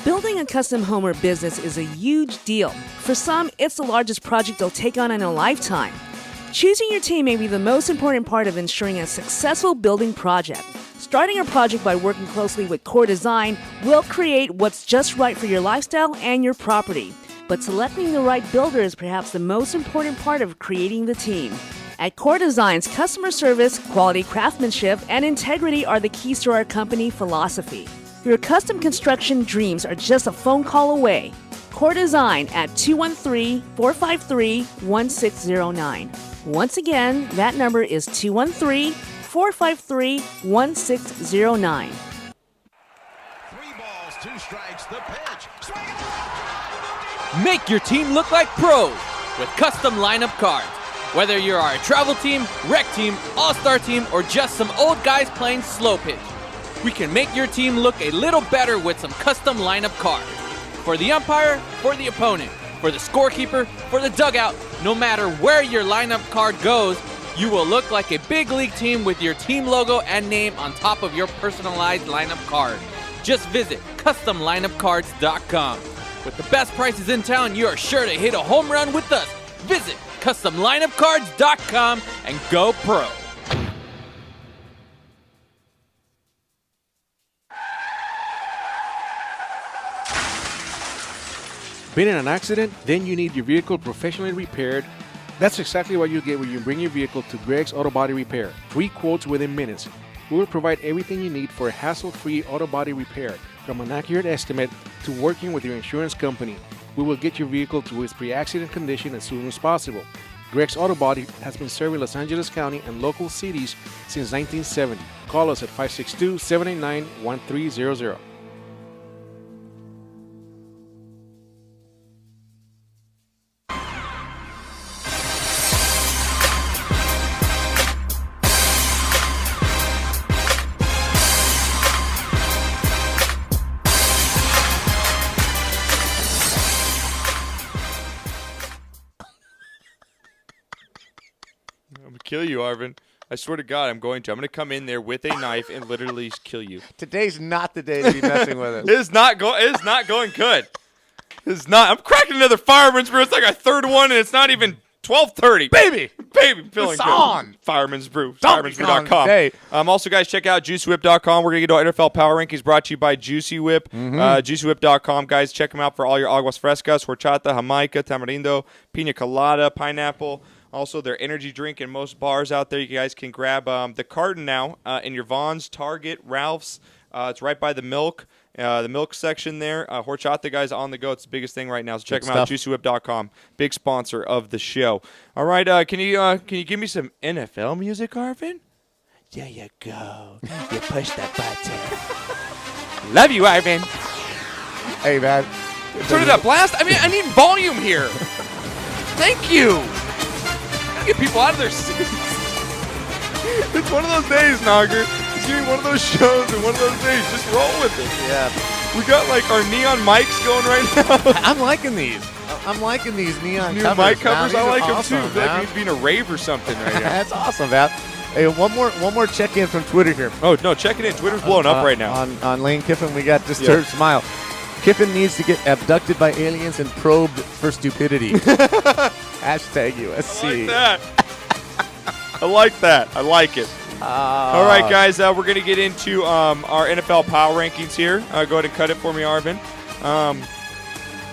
Building a custom home or business is a huge deal. For some, it's the largest project they'll take on in a lifetime. Choosing your team may be the most important part of ensuring a successful building project. Starting a project by working closely with Core Design will create what's just right for your lifestyle and your property. But selecting the right builder is perhaps the most important part of creating the team. At Core Design's, customer service, quality craftsmanship, and integrity are the keys to our company philosophy. Your custom construction dreams are just a phone call away. Core Design at 213-453-1609. Once again, that number is 213-453-1609. 3 balls, 2 strikes, the pitch. Make your team look like pros with custom lineup cards. Whether you are a travel team, rec team, all-star team, or just some old guys playing slow pitch, we can make your team look a little better with some custom lineup cards. For the umpire, for the opponent, for the scorekeeper, for the dugout, no matter where your lineup card goes, you will look like a big league team with your team logo and name on top of your personalized lineup card. Just visit CustomLineupCards.com. With the best prices in town, you are sure to hit a home run with us. Visit CustomLineupCards.com and go pro. Been in an accident? Then you need your vehicle professionally repaired. That's exactly what you get when you bring your vehicle to Greg's Auto Body Repair. 3 quotes within minutes. We will provide everything you need for a hassle-free auto body repair, from an accurate estimate to working with your insurance company. We will get your vehicle to its pre-accident condition as soon as possible. Greg's Auto Body has been serving Los Angeles County and local cities since 1970. Call us at 562-789-1300. Kill you, Arvin. I swear to God, I'm going to. I'm going to come in there with a knife and literally kill you. Today's not the day to be messing with it. It's not going good. It's not. I'm cracking another Fireman's Brew. It's like a third one, and it's not even 12:30. Baby, feeling it's good. on. Fireman's Brew. Fireman'sbrew.com. Also, guys, check out JuicyWhip.com. We're going to get to our NFL Power Rankings brought to you by Juicy Whip. JuicyWhip.com, guys. Check them out for all your aguas frescas, horchata, jamaica, tamarindo, pina colada, pineapple. Also, their energy drink in most bars out there. You guys can grab the carton now in your Vons, Target, Ralph's. It's right by the milk section there. Horchata, guys, on the go. It's the biggest thing right now. So check them out, JuicyWhip.com. Big sponsor of the show. All right, can you give me some NFL music, Arvin? There you go. You push that button. Love you, Arvin. Hey, man. Turn it up. Blast. I need volume here. Thank you. Get people out of their seats. It's one of those days, Nogger. It's gonna be one of those shows and one of those days. Just roll with it. Yeah. We got like our neon mics going right now. I'm liking these. I'm liking these neon new covers. mic covers. I like awesome, them too. I feel like we need to be in a rave or something right now. That's awesome, man. Hey, one more check-in from Twitter here. Oh, no, check it in. Twitter's blowing up right now. On Lane Kiffin, we got Disturbed Smile. Kiffin needs to get abducted by aliens and probed for stupidity. Hashtag USC. I like that. I like that. I like it. All right, guys, we're going to get into our NFL Power Rankings here. Go ahead and cut it for me, Arvin.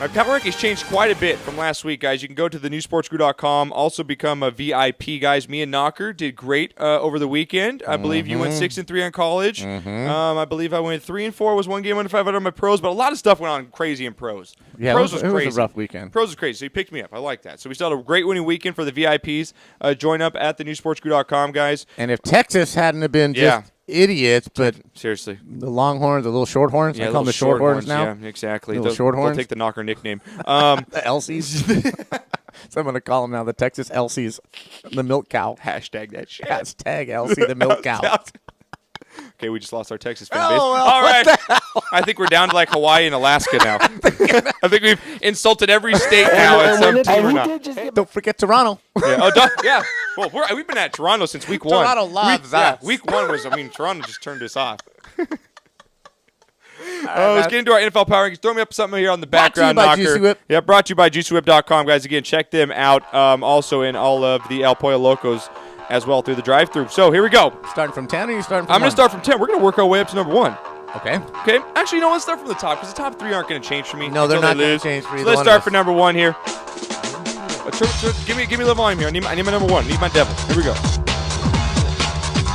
My Power Rankings changed quite a bit from last week, guys. You can go to thenewsportsgrew.com. Also become a VIP, guys. Me and Knocker did great over the weekend. I believe you went 6-3 on college. I believe I went 3-4. Was one game under 500 on my pros, but a lot of stuff went on crazy in pros. Yeah, pros it was a rough weekend. Pros was crazy, so you picked me up. I like that. So we still had a great winning weekend for the VIPs. Join up at thenewsportsgrew.com, guys. And if Texas hadn't have been just idiots, but seriously, the Longhorns, the little Shorthorns, I call them the Shorthorns now. Yeah, exactly. Little Shorthorns. They'll take the Knocker nickname. The Elsies. So I'm going to call them now the Texas Elsies, the milk cow. Hashtag that shit. Hashtag Elsie, the milk cow. Okay, we just lost our Texas fan base. All right. I think we're down to like Hawaii and Alaska now. I think we've insulted every state now. Don't forget Toronto. Yeah. Well, we've been at Toronto since week 1. Toronto loves us. Yeah, week 1 was, Toronto just turned us off. Let's get into our NFL Power Rankings. Throw me up something here on the background, Knocker. Juicy Whip. Yeah, brought to you by JuicyWhip.com, guys. Again, check them out. Also in all of the El Pollo Locos as well through the drive-thru. So here we go. Starting from 10 or you starting from I'm going to start from 10. We're going to work our way up to number 1. Okay. Actually, let's start from the top because the top 3 aren't going to change for me. No, they're not going to change for you. So let's start for number 1 here. Give me a little volume here. I need my number 1. I need my devil. Here we go.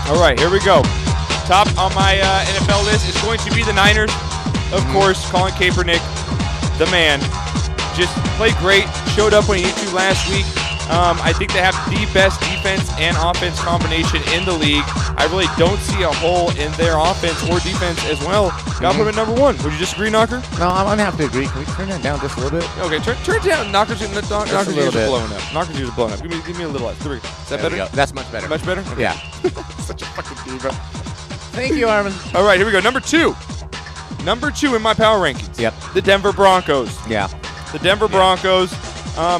All right, here we go. Top on my NFL list is going to be the Niners. Of course, Colin Kaepernick, the man. Just played great. Showed up when he needed to last week. I think they have the best defense and offense combination in the league. I really don't see a hole in their offense or defense as well. Got to put them at number 1. Would you disagree, Knocker? No, I'm going to have to agree. Can we turn that down just a little bit? Okay, turn it down. Knocker's ears are blowing up. Knocker's ears are blowing up. Give me a little less. Is that better? That's much better. Much better? Okay. Yeah. Such a fucking diva. Thank you, Armin. All right, here we go. Number 2. Number 2 in my power rankings. Yep. The Denver Broncos. Yeah. The Denver Broncos.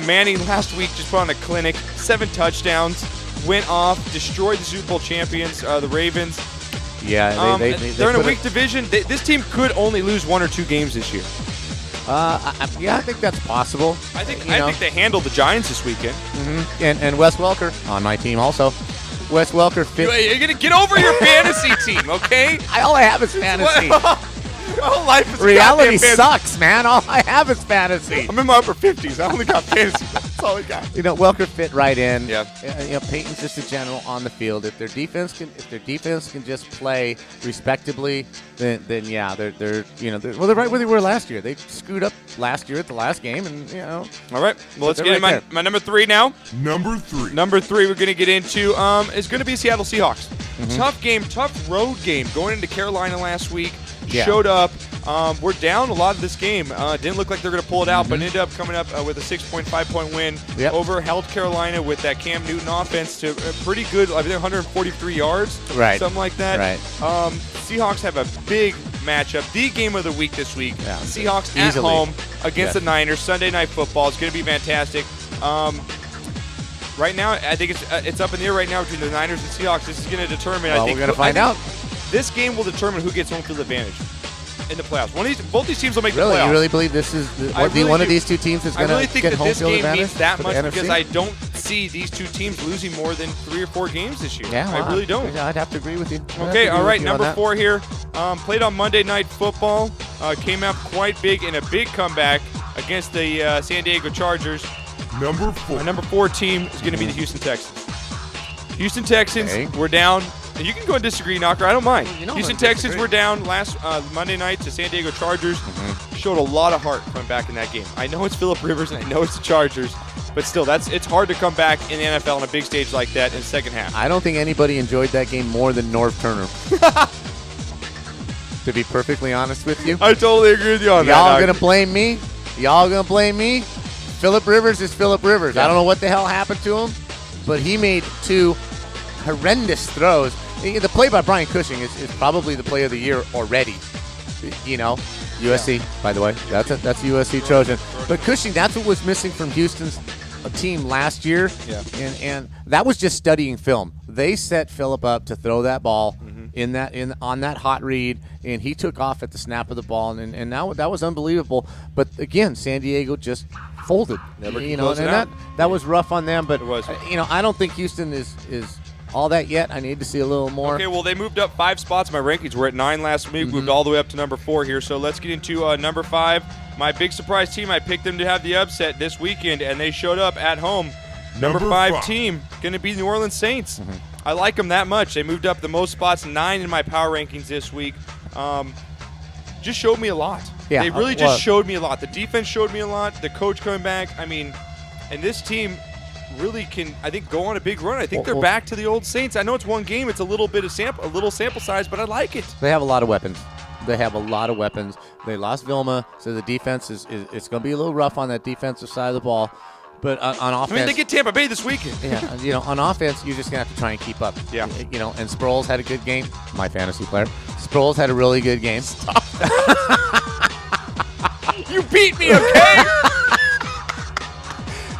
Manning last week just put on a clinic. 7 touchdowns. Went off. Destroyed the Super Bowl champions, the Ravens. Yeah, they're in a weak division. This team could only lose 1 or 2 games this year. I think that's possible. I think they handled the Giants this weekend. Mm-hmm. And Wes Welker on my team also. Wes Welker fit. You're gonna get over your fantasy team, okay? All I have is fantasy. All life is reality sucks, man. All I have is fantasy. I'm in my upper 50s. I only got fantasy. That's all I got. Welker fit right in. Yeah. Peyton's just a general on the field. If their defense can just play respectably, then yeah, they're right where they were last year. They screwed up last year at the last game, and All right. Well, let's get into my number 3 now. Number 3. Number 3 we're going to get into is going to be Seattle Seahawks. Mm-hmm. Tough game, tough road game. Going into Carolina last week. Yeah. Showed up. We're down a lot of this game. Didn't look like they're going to pull it out, but ended up coming up with a 6.5-point win over held Carolina with that Cam Newton offense to pretty good, I think 143 yards, right? Something like that. Right. Seahawks have a big matchup, the game of the week this week. Yeah, Seahawks easily. at home against the Niners. Sunday Night Football. It's going to be fantastic. Right now, I think it's up in the air right now between the Niners and Seahawks. This is going to determine. Well, we're going to find out. This game will determine who gets home field advantage in the playoffs. Both these teams will make the playoffs. You really believe this is one of these two teams is going to get home field advantage? I really think that this game means that much NFC? because I don't see these two teams losing more than 3 or 4 games this year. Yeah, I really don't. I'd have to agree with you. Okay, all right. Number 4 here. Played on Monday Night Football. Came out quite big in a big comeback against the San Diego Chargers. Number 4. My number 4 team is going to be the Houston Texans. Houston Texans were down. You can go and disagree, Knocker. I don't mind. Houston Texans were down last Monday night to San Diego Chargers. Showed a lot of heart coming back in that game. I know it's Phillip Rivers and I know it's the Chargers, but still, it's hard to come back in the NFL on a big stage like that in the second half. I don't think anybody enjoyed that game more than Norv Turner. To be perfectly honest with you. I totally agree with you on that. Y'all going to blame me? Y'all going to blame me? Phillip Rivers is Phillip Rivers. Yeah. I don't know what the hell happened to him, but he made 2 horrendous throws. The play by Brian Cushing is probably the play of the year already. USC, by the way. That's a USC Trojan. But Cushing, that's what was missing from Houston's team last year. Yeah. And that was just studying film. They set Phillip up to throw that ball on that hot read, and he took off at the snap of the ball, and now that was unbelievable. But again, San Diego just folded. That was rough on them. But I don't think Houston is all that yet. I need to see a little more. Okay, well, they moved up 5 spots in my rankings. We're at 9 last week. Moved all the way up to number 4 here. So let's get into number 5. My big surprise team, I picked them to have the upset this weekend, and they showed up at home. Number 5 team, going to be the New Orleans Saints. I like them that much. They moved up the most spots, 9 in my power rankings this week. Just showed me a lot. Yeah, they really just showed me a lot. The defense showed me a lot. The coach coming back. I mean, and this team really can, I think, go on a big run. I think they're back to the old Saints. I know it's one game. It's a little sample size, but I like it. They have a lot of weapons. They lost Vilma, so the defense is going to be a little rough on that defensive side of the ball. But on offense, I mean, they get Tampa Bay this weekend. Yeah, on offense, you're just going to have to try and keep up. Yeah. And Sproles had a good game. My fantasy player. Sproles had a really good game. Stop. You beat me, okay?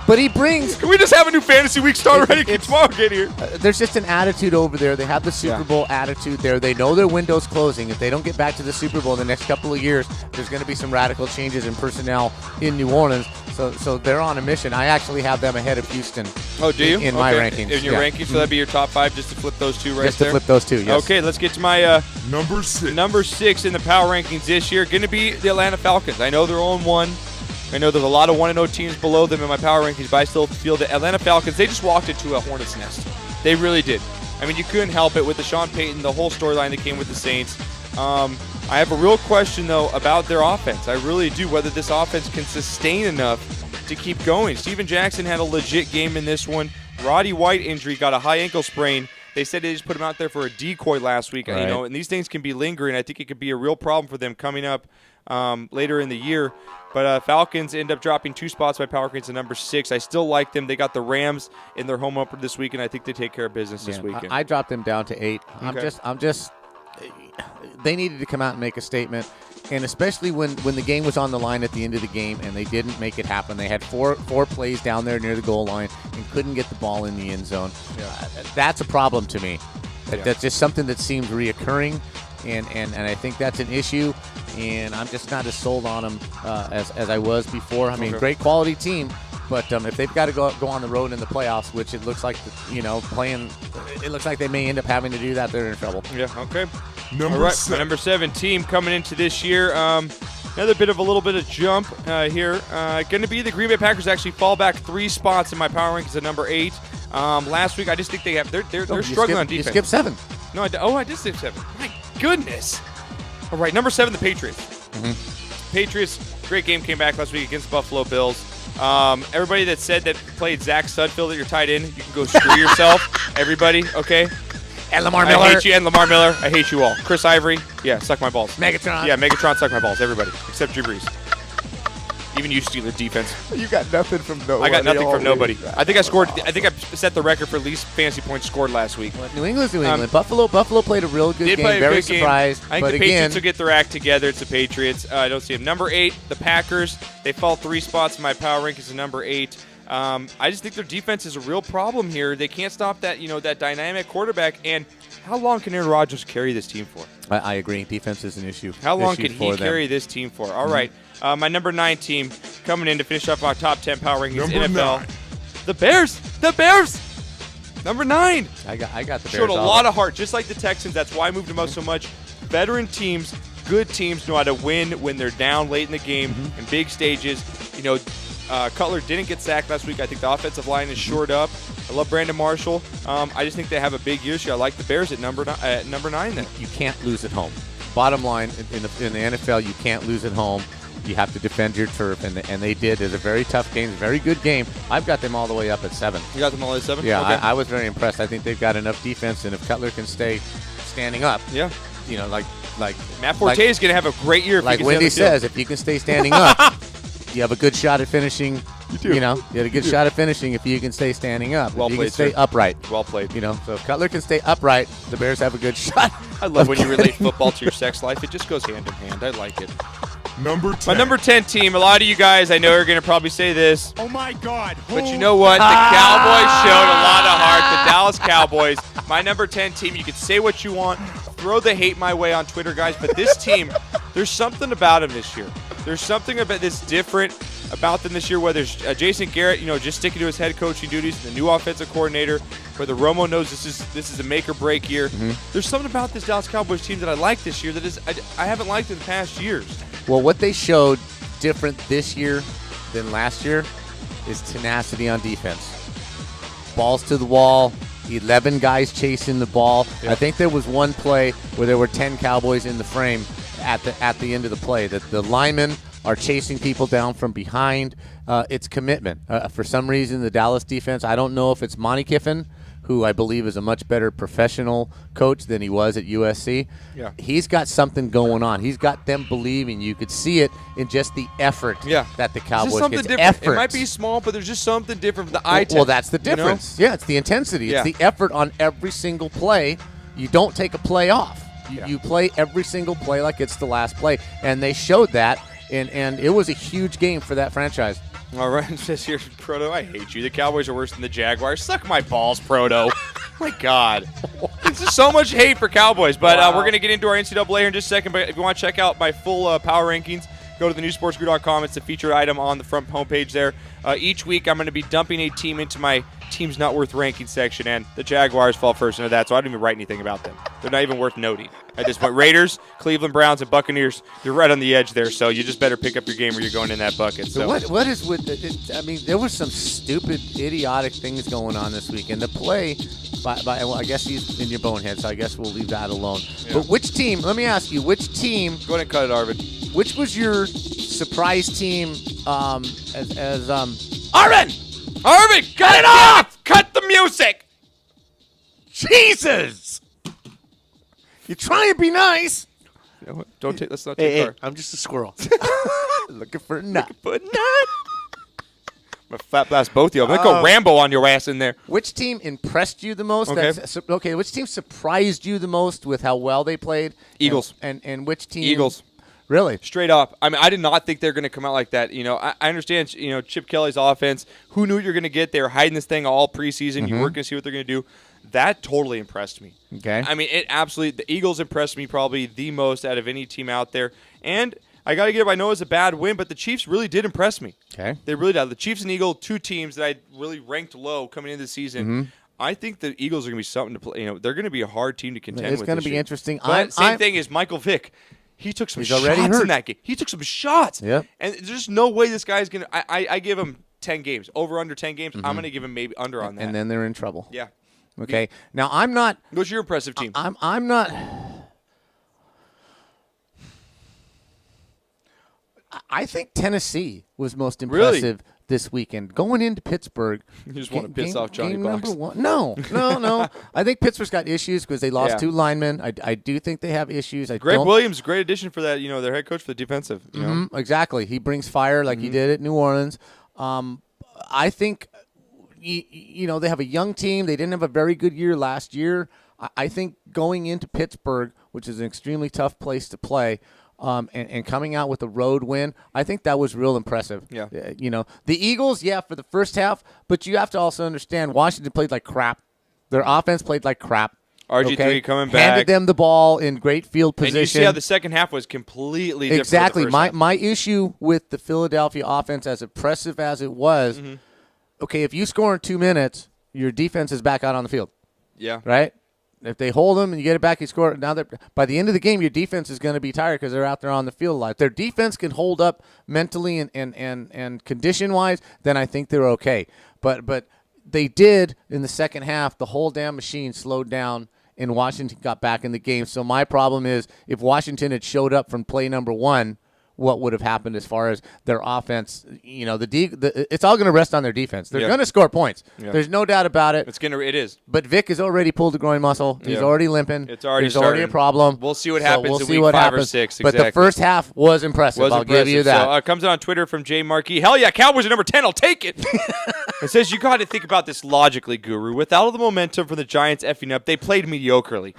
But he brings. Can we just have a new fantasy week start already? Can tomorrow get here? There's just an attitude over there. They have the Super Bowl attitude there. They know their window's closing. If they don't get back to the Super Bowl in the next couple of years, there's going to be some radical changes in personnel in New Orleans. So they're on a mission. I actually have them ahead of Houston. Oh, do you? In my rankings. In your rankings, so that'd be your top 5, just to flip those 2 right just there? Just to flip those 2, yes. Okay, let's get to my number 6. Number 6 in the power rankings this year. Going to be the Atlanta Falcons. I know they're 0-1. I know there's a lot of 1-0 teams below them in my power rankings, but I still feel the Atlanta Falcons, they just walked into a hornet's nest. They really did. I mean, you couldn't help it with the Sean Payton, the whole storyline that came with the Saints. I have a real question, though, about their offense. I really do, whether this offense can sustain enough to keep going. Steven Jackson had a legit game in this one. Roddy White injury, got a high ankle sprain. They said they just put him out there for a decoy last week. Right. And these things can be lingering. I think it could be a real problem for them coming up later in the year. But Falcons end up dropping 2 spots by power rankings to number 6. I still like them. They got the Rams in their home opener this week, and I think they take care of business this weekend. I dropped them down to 8. Okay. I'm just. They needed to come out and make a statement. And especially when the game was on the line at the end of the game and they didn't make it happen. They had four plays down there near the goal line and couldn't get the ball in the end zone. That's a problem to me. That's just something that seems reoccurring, and I think that's an issue. And I'm just not as sold on them as I was before. I mean, great quality team. But if they've got to go on the road in the playoffs, which it looks like, it looks like they may end up having to do that, they're in trouble. Yeah, okay. Number 7. My number 7 team coming into this year. Another little bit of jump here. Going to be the Green Bay Packers. Actually fall back 3 spots in my power rankings at number 8. Last week, I just think they're struggling on defense. You skipped 7. No, I did skip 7. My goodness. All right, number 7, the Patriots. Patriots, great game, came back last week against Buffalo Bills. Everybody that said that played Zach Sudfeld at your tight end, you can go screw yourself. Everybody, okay? And Lamar Miller. I hate you, and Lamar Miller. I hate you all. Chris Ivory, yeah, suck my balls. Megatron. Yeah, Megatron, suck my balls. Everybody, except Drew Brees. Even you, Steeler defense. You got nothing from nobody. I got nothing from nobody. I think I set the record for least fantasy points scored last week. New England's New England. Buffalo played a real good game. Very surprised. I think the Patriots will get their act together. It's the Patriots. I don't see them. Number 8, the Packers. They fall 3 spots in my power rankings to number 8. I just think their defense is a real problem here. They can't stop that dynamic quarterback. And how long can Aaron Rodgers carry this team for? I agree. Defense is an issue. How long can he carry this team for? All right. My number 9 team coming in to finish up our top 10 power rankings Number NFL. 9. The Bears. The Bears. Number 9. I got the Bears. Showed a lot of heart, just like the Texans. That's why I moved them up so much. Veteran teams, good teams know how to win when they're down late in the game in big stages. Cutler didn't get sacked last week. I think the offensive line is shored up. I love Brandon Marshall. I just think they have a big year. I like the Bears at number 9 then. You can't lose at home. Bottom line, in the NFL, you can't lose at home. You have to defend your turf, and they did. It's a very tough game, very good game. I've got them all the way up at 7. You got them all at 7? Yeah, okay. I was very impressed. I think they've got enough defense, and if Cutler can stay standing up, like Matt Forte is going to have a great year. Like Wendy says, if you can stay standing up, you have a good shot at finishing. You do. You had a good shot at finishing if you can stay standing up. Well if you played, can stay sir. upright. Well played. So if Cutler can stay upright, the Bears have a good shot. I love when you relate football to your sex life. It just goes hand in hand. I like it. Number 10. My number 10 team, a lot of you guys I know are going to probably say this. Oh, my God. But you know what? The Cowboys showed a lot of heart. The Dallas Cowboys, my number 10 team. You can say what you want. Throw the hate my way on Twitter, guys. But this team, there's something about them this year. There's something about this different about them this year, whether it's Jason Garrett, just sticking to his head coaching duties, the new offensive coordinator, whether Romo knows this is a make or break year. There's something about this Dallas Cowboys team that I like this year that is I haven't liked in the past years. Well, what they showed different this year than last year is tenacity on defense. Balls to the wall, 11 guys chasing the ball. Yeah. I think there was one play where there were 10 Cowboys in the frame at the end of the play. That the linemen are chasing people down from behind. It's commitment. For some reason, the Dallas defense, I don't know if it's Monty Kiffin, who I believe is a much better professional coach than he was at USC. Yeah. He's got something going on. He's got them believing. You could see it in just the effort that the Cowboys get. It might be small, but there's just something different from the eye test. Well, that's the difference. Yeah, it's the intensity. It's the effort on every single play. You don't take a play off. You play every single play like it's the last play. And they showed that, and it was a huge game for that franchise. All right, it says here, Proto, I hate you. The Cowboys are worse than the Jaguars. Suck my balls, Proto. My God. There's just so much hate for Cowboys. But we're going to get into our NCAA here in just a second. But if you want to check out my full power rankings, go to thenewsportsguru.com. It's a featured item on the front homepage there. Each week, I'm going to be dumping a team into my team's not worth ranking section, and the Jaguars fall first into that, so I don't even write anything about them. They're not even worth noting at this point. Raiders, Cleveland Browns, and Buccaneers, you're right on the edge there, so you just better pick up your game or you're going in that bucket. So what is with it? I mean, there was some stupid, idiotic things going on this week, and the play well, I guess he's in your bonehead, so I guess we'll leave that alone. Yeah. But which team, let me ask you, which team... Go ahead and cut it, Arvin. Which was your surprise team Arvin! Arvin, cut it off! Cut the music! Jesus! You try and be nice. Let's not take far. I'm just a squirrel. Looking for a nut. I'm gonna fat blast both of you. I'm gonna go Rambo on your ass in there. Which team impressed you the most? Okay. Which team surprised you the most with how well they played? Eagles. And which team? Eagles. Really? Straight up. I mean, I did not think they're going to come out like that. I understand, Chip Kelly's offense. Who knew what you're going to get? They were hiding this thing all preseason. You weren't going to see what they're going to do. That totally impressed me. Okay. I mean, the Eagles impressed me probably the most out of any team out there. And I got to give, I know it's a bad win, but the Chiefs really did impress me. Okay. They really did. The Chiefs and Eagles, 2 teams that I really ranked low coming into the season. I think the Eagles are going to be something to play. They're going to be a hard team to contend with. It's going to be interesting. But same thing as Michael Vick. He took some shots in that game. He took some shots. Yep. And there's just no way this guy's going to – I give him 10 games. Over, under 10 games, I'm going to give him maybe under on that. And then they're in trouble. Yeah. Okay. Now, I'm not – What's your impressive team? I'm not – I think Tennessee was most impressive this weekend. Going into Pittsburgh. You just want to piss off Johnny game Bucks. number 1. No. I think Pittsburgh's got issues because they lost 2 linemen. I do think they have issues. Greg Williams, great addition for that, their head coach for the defensive. Exactly. He brings fire like he did at New Orleans. I think, they have a young team. They didn't have a very good year last year. I think going into Pittsburgh, which is an extremely tough place to play, and coming out with a road win, I think that was real impressive. Yeah. The Eagles, for the first half, but you have to also understand Washington played like crap. Their offense played like crap. RG3 coming back. Handed them the ball in great field position. And you see how the second half was completely different. Exactly. From the first half. My issue with the Philadelphia offense, as impressive as it was, okay, if you score in 2 minutes, your defense is back out on the field. Yeah. Right? If they hold them and you get it back, you score. Now, by the end of the game, your defense is going to be tired because they're out there on the field a lot. If their defense can hold up mentally and condition-wise, then I think they're okay. But they did in the second half. The whole damn machine slowed down, and Washington got back in the game. So my problem is if Washington had showed up from play number 1, what would have happened as far as their offense? It's all going to rest on their defense. They're going to score points. Yeah. There's no doubt about it. It is. But Vic has already pulled the groin muscle. He's already limping. It's already There's already a problem. We'll see what happens in week 5 or 6. But the first half was impressive. I'll give you that. So, comes in on Twitter from Jay Markey. Hell yeah, Cowboys are number 10. I'll take it. It says you got to think about this logically, Guru. With all the momentum from the Giants effing up, they played mediocrely.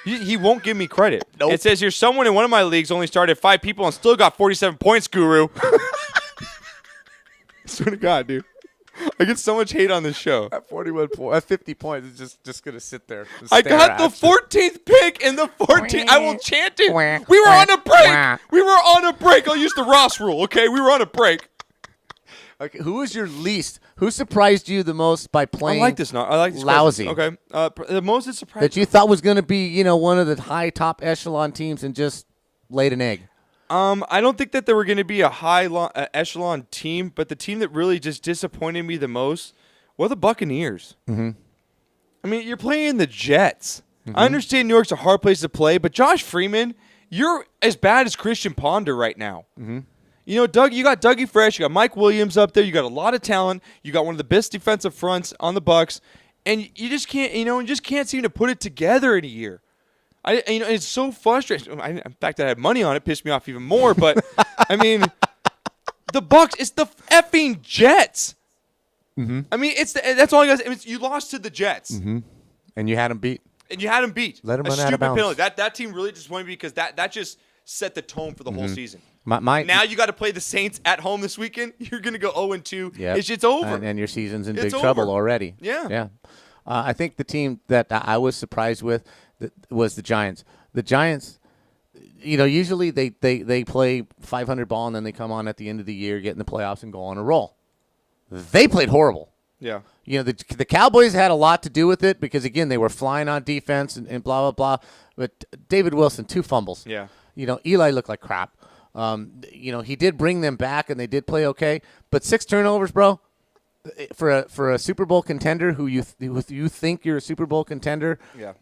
He won't give me credit. Nope. It says you're someone in one of my leagues only started 5 people and still got 47 points, Guru. Swear to God, dude. I get so much hate on this show. At 41 points, at 50 points, it's just going to sit there. I got the 14th pick in the 14th. I will chant it. We were on a break. We were on a break. I'll use the Ross rule, okay? We were on a break. Okay, who was your least? Who surprised you the most by playing? I like this lousy. Question. Okay, the most that surprised that you thought was going to be, one of the high top echelon teams and just laid an egg. I don't think that there were going to be a high echelon team, but the team that really just disappointed me the most were the Buccaneers. Mm-hmm. I mean, you're playing the Jets. I understand New York's a hard place to play, but Josh Freeman, you're as bad as Christian Ponder right now. Mm-hmm. Doug, you got Dougie Fresh, you got Mike Williams up there, you got a lot of talent, you got one of the best defensive fronts on the Bucs, and you just can't, seem to put it together in a year. It's so frustrating. In fact, I had money on it, pissed me off even more. But I mean, the Bucs, it's the effing Jets. Mm-hmm. I mean, that's all you guys. I mean, you lost to the Jets, and you had them beat. And you had them beat. Let them run out of bounds. Penalty. That team really disappointed me because that just set the tone for the whole season. Now you got to play the Saints at home this weekend. You're going to go 0-2. Yep. It's over. And your season's in big trouble already. Yeah. I think the team that I was surprised with was the Giants. The Giants, usually they play 500 ball and then they come on at the end of the year, get in the playoffs, and go on a roll. They played horrible. Yeah. The Cowboys had a lot to do with it because, again, they were flying on defense and blah, blah, blah. But David Wilson, 2 fumbles. Yeah. Eli looked like crap. He did bring them back and they did play okay. But 6 turnovers, bro. For a Super Bowl contender who you think you're a Super Bowl contender, yeah,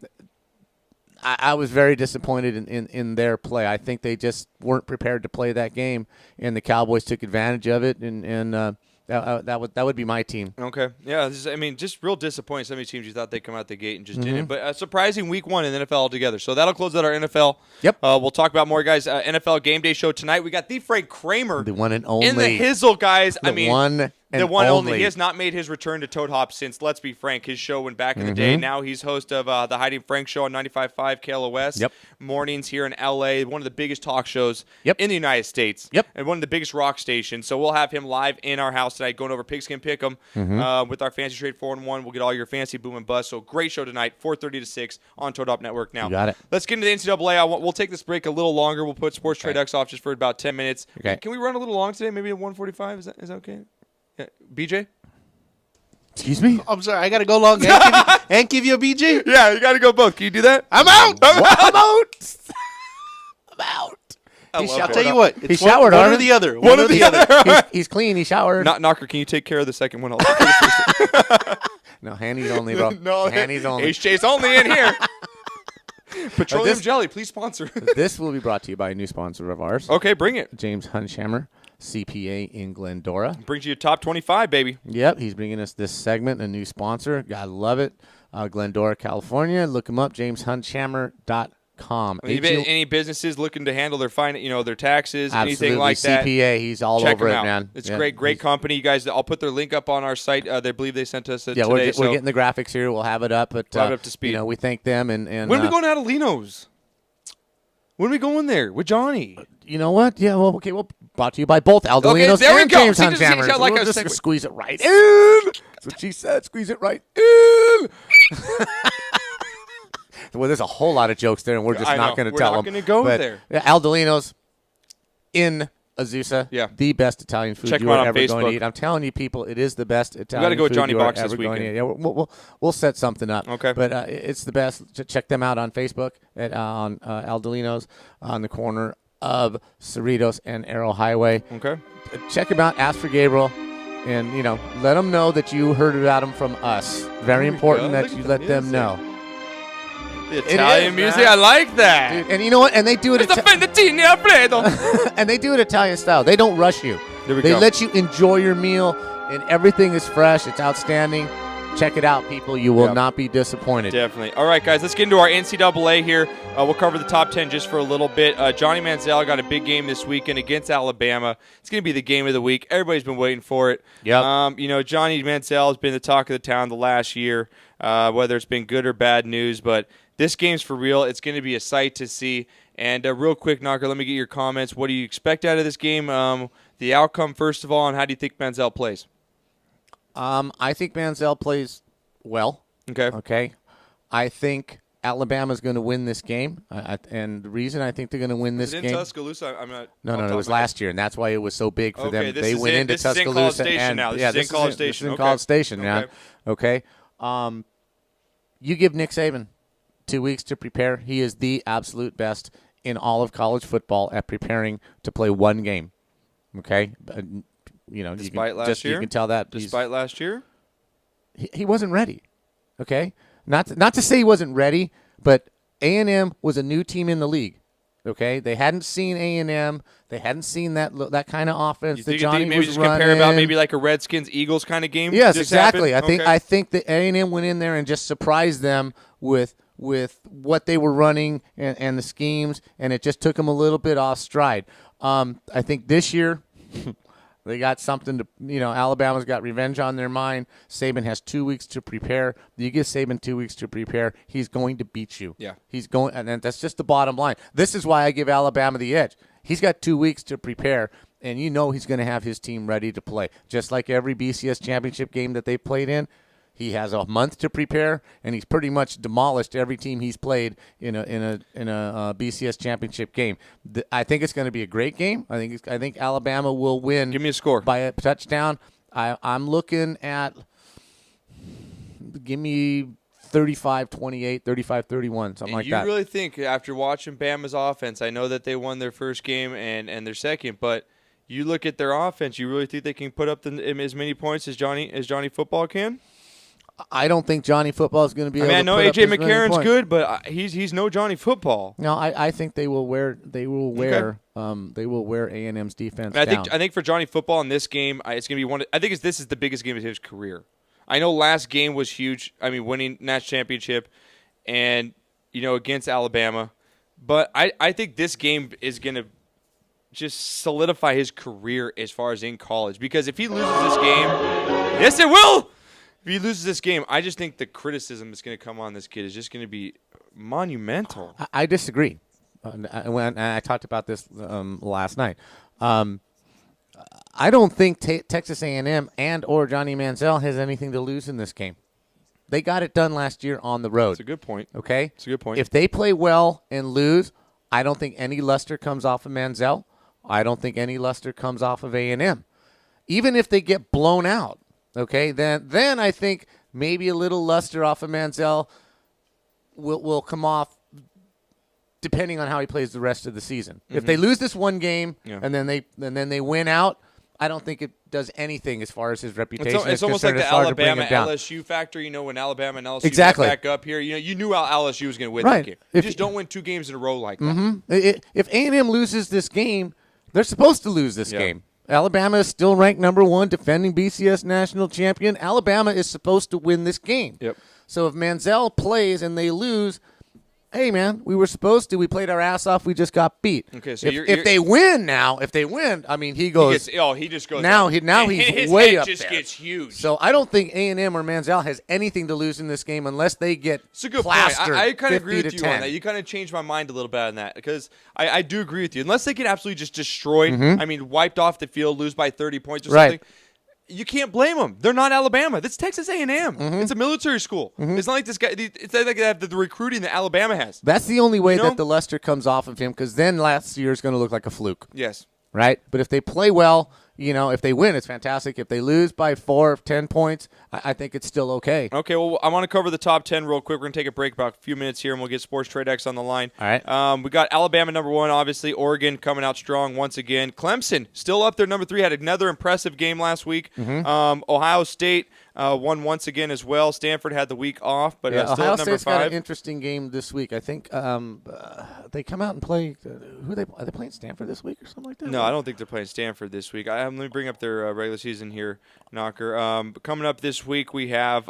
I was very disappointed in their play. I think they just weren't prepared to play that game, and the Cowboys took advantage of it, and that would be my team. Okay, yeah, just real disappointing. Some of these teams you thought they'd come out the gate and just didn't. But a surprising week 1 in the NFL altogether. So that'll close out our NFL. Yep. We'll talk about more, guys. NFL Game Day show tonight. We got the Frank Kramer, the one and only, in the Hizzle, guys. The one And the one only. only. He has not made his return to Toad Hop since, let's be frank, his show went back in the day. Now he's host of the Heidi and Frank Show on 95.5 KLOS. Yep. Mornings here in L.A., one of the biggest talk shows Yep. in the United States. Yep. And one of the biggest rock stations. So we'll have him live in our house tonight going over Pigskin Pick'em with our Fantasy Trade 4-1. We'll get all your fantasy boom and bust. So great show tonight, 4:30 to 6 on Toad Hop Network now. You got it. Let's get into the NCAA. We'll take this break a little longer. We'll put Sports Trade X off just for about 10 minutes. Okay. Can we run a little long today? Maybe at 1:45? Is that okay? Yeah. BJ? Excuse me? I'm sorry, I got to go long and give you a BJ? Yeah, you got to go both. Can you do that? I'm out! I'm out! I'm out. I'll tell you what. He It's showered, one or Arvin. the other. One or the other. He's clean. He showered. Knocker, can you take care of the second one? I'll take care of the first. No, Hanny's only, bro. No, Hanny's only. H.J.'s only in here. Petroleum Jelly, please sponsor. This will be brought to you by a new sponsor of ours. Okay, bring it. James Hunshammer, CPA in Glendora. Brings you a top 25, baby. Yep, he's bringing us this segment, a new sponsor. Gotta love it. Glendora, California. Look him up, jameshunshammer.com. Any businesses looking to handle their their taxes, Absolutely. anything like that. CPA, he's all check over him it, out. man. It's Yeah, great company. You guys, I'll put their link up on our site. They believe they sent us it Yeah, today. we're getting the graphics here. We'll have it up. But, we'll have it up to speed. We thank them. And when are we going to Adelino's? When are we going there with Johnny? You know what? Yeah, well, okay. Well, brought to you by both Aldolinos there we and go. James See, Hunshammer. like We'll I was just saying- squeeze it right in. That's what she said. Squeeze it right in. Well, there's a whole lot of jokes there, and we're just I not know. going to We're tell not them. gonna go But, there. yeah, Aldolinos in Azusa. Yeah. The best Italian food Check you them out are on ever going Facebook. to eat. I'm telling you, people, it is the best Italian go with food Johnny you are Box this ever going to weekend. eat. Yeah, we'll set something up. Okay. But it's the best. Check them out on Facebook on Aldolinos on the corner of Cerritos and Arrow Highway. Okay. Check them out. Ask for Gabriel. And, let them know that you heard about them from us. Very important that you let them know. The Italian music, I like that. Dude, and you know what? And they do it. Alfredo. And they do it Italian style. They don't rush you. There we They go. let you enjoy your meal, and everything is fresh. It's outstanding. Check it out, people. You will not be disappointed. Definitely. All right, guys, let's get into our NCAA here. We'll cover the top 10 just for a little bit. Johnny Manziel got a big game this weekend against Alabama. It's going to be the game of the week. Everybody's been waiting for it. Yep. Johnny Manziel has been the talk of the town the last year, whether it's been good or bad news. But this game's for real. It's going to be a sight to see. And real quick, Knocker, let me get your comments. What do you expect out of this game? The outcome, first of all, and how do you think Manziel plays? I think Manziel plays well. Okay. I think Alabama's going to win this game. And the reason I think they're going to win this Is it game. in Tuscaloosa? I'm not. No, it was last year, and that's why it was so big for them. Okay, They went into this is in Tuscaloosa. College Station and, now. This yeah, is in College Station. This is in Okay. College Station now. Okay. Okay. You give Nick Saban 2 weeks to prepare. He is the absolute best in all of college football at preparing to play one game. Okay? Despite last year? You can tell that. Despite last year? He wasn't ready. Okay? Not to say he wasn't ready, but A&M was a new team in the league. Okay? They hadn't seen A&M. They hadn't seen that kind of offense that Johnny maybe was just running. compare about maybe like a Redskins-Eagles kind of game? Yes, just exactly. happened? I think that A&M went in there and just surprised them with what they were running and the schemes, and it just took them a little bit off stride. I think this year they got something to, Alabama's got revenge on their mind. Saban has 2 weeks to prepare. You give Saban 2 weeks to prepare, he's going to beat you. Yeah. He's going, and that's just the bottom line. This is why I give Alabama the edge. He's got 2 weeks to prepare, and he's going to have his team ready to play. Just like every BCS championship game that they played in, he has a month to prepare, and he's pretty much demolished every team he's played in a BCS championship game. I think it's going to be a great game. I think Alabama will win. Give me a score by a touchdown. I'm looking at give me 35-28, 35-31, something like that. You really think after watching Bama's offense, I know that they won their first game and their second, but you look at their offense, you really think they can put up as many points as Johnny Football can? I don't think Johnny Football is going to be able to I know put up A.J. as many McCarron's points. good, but he's no Johnny Football. No, I think they will wear A&M's defense And down. I think for Johnny Football in this game, it's going to be I think this is the biggest game of his career. I know last game was huge. I mean, winning national championship and against Alabama, but I think this game is going to just solidify his career as far as in college. Because if he loses this game, yes, it will. If he loses this game, I just think the criticism that's going to come on this kid is just going to be monumental. I disagree. When I talked about this last night. I don't think Texas A&M and or Johnny Manziel has anything to lose in this game. They got it done last year on the road. That's a good point. Okay? That's a good point. If they play well and lose, I don't think any luster comes off of Manziel. I don't think any luster comes off of A&M. Even if they get blown out, okay, then I think maybe a little luster off of Manziel will come off depending on how he plays the rest of the season. Mm-hmm. If they lose this one game and then they win out, I don't think it does anything as far as his reputation. It's almost like the Alabama LSU factor. When Alabama and LSU got back up here, you knew LSU was going to win that game. You just don't win 2 games in a row like that. Mm-hmm. If A&M loses this game, they're supposed to lose this game. Alabama is still ranked number 1, defending BCS national champion. Alabama is supposed to win this game. Yep. So if Manziel plays and they lose, hey, man, we were supposed to. We played our ass off. We just got beat. Okay, so if they win, I mean, he goes. He just goes. Now up. he's his way head up just there. gets huge. So I don't think A&M or Manziel has anything to lose in this game unless they get It's a good plastered. point. I kind of agree with you 10. on that. You kind of changed my mind a little bit on that because I do agree with you. Unless they get absolutely just destroyed, Mhm. I mean, wiped off the field, lose by 30 points or Right. something. You can't blame them. They're not Alabama. That's Texas A&M. Mm-hmm. It's a military school. It's not like this guy. It's not like they have the recruiting that Alabama has. That's the only way You know? that the luster comes off of him, because then last year is going to look like a fluke. Yes. Right? But if they play well, if they win, it's fantastic. If they lose by 4 or 10 points, I think it's still okay. Okay, well, I want to cover the top 10 real quick. We're going to take a break about a few minutes here, and we'll get Sports Trade X on the line. All right. We got Alabama number 1, obviously. Oregon coming out strong once again. Clemson still up there, number 3. Had another impressive game last week. Mhm. Ohio State won once again as well. Stanford had the week off, but still Ohio at number State's 5. got an interesting game this week. I think they come out and play. Are they playing Stanford this week or something like that? No, I don't think they're playing Stanford this week. Let me bring up their regular season here, Knocker. Coming up this week, we have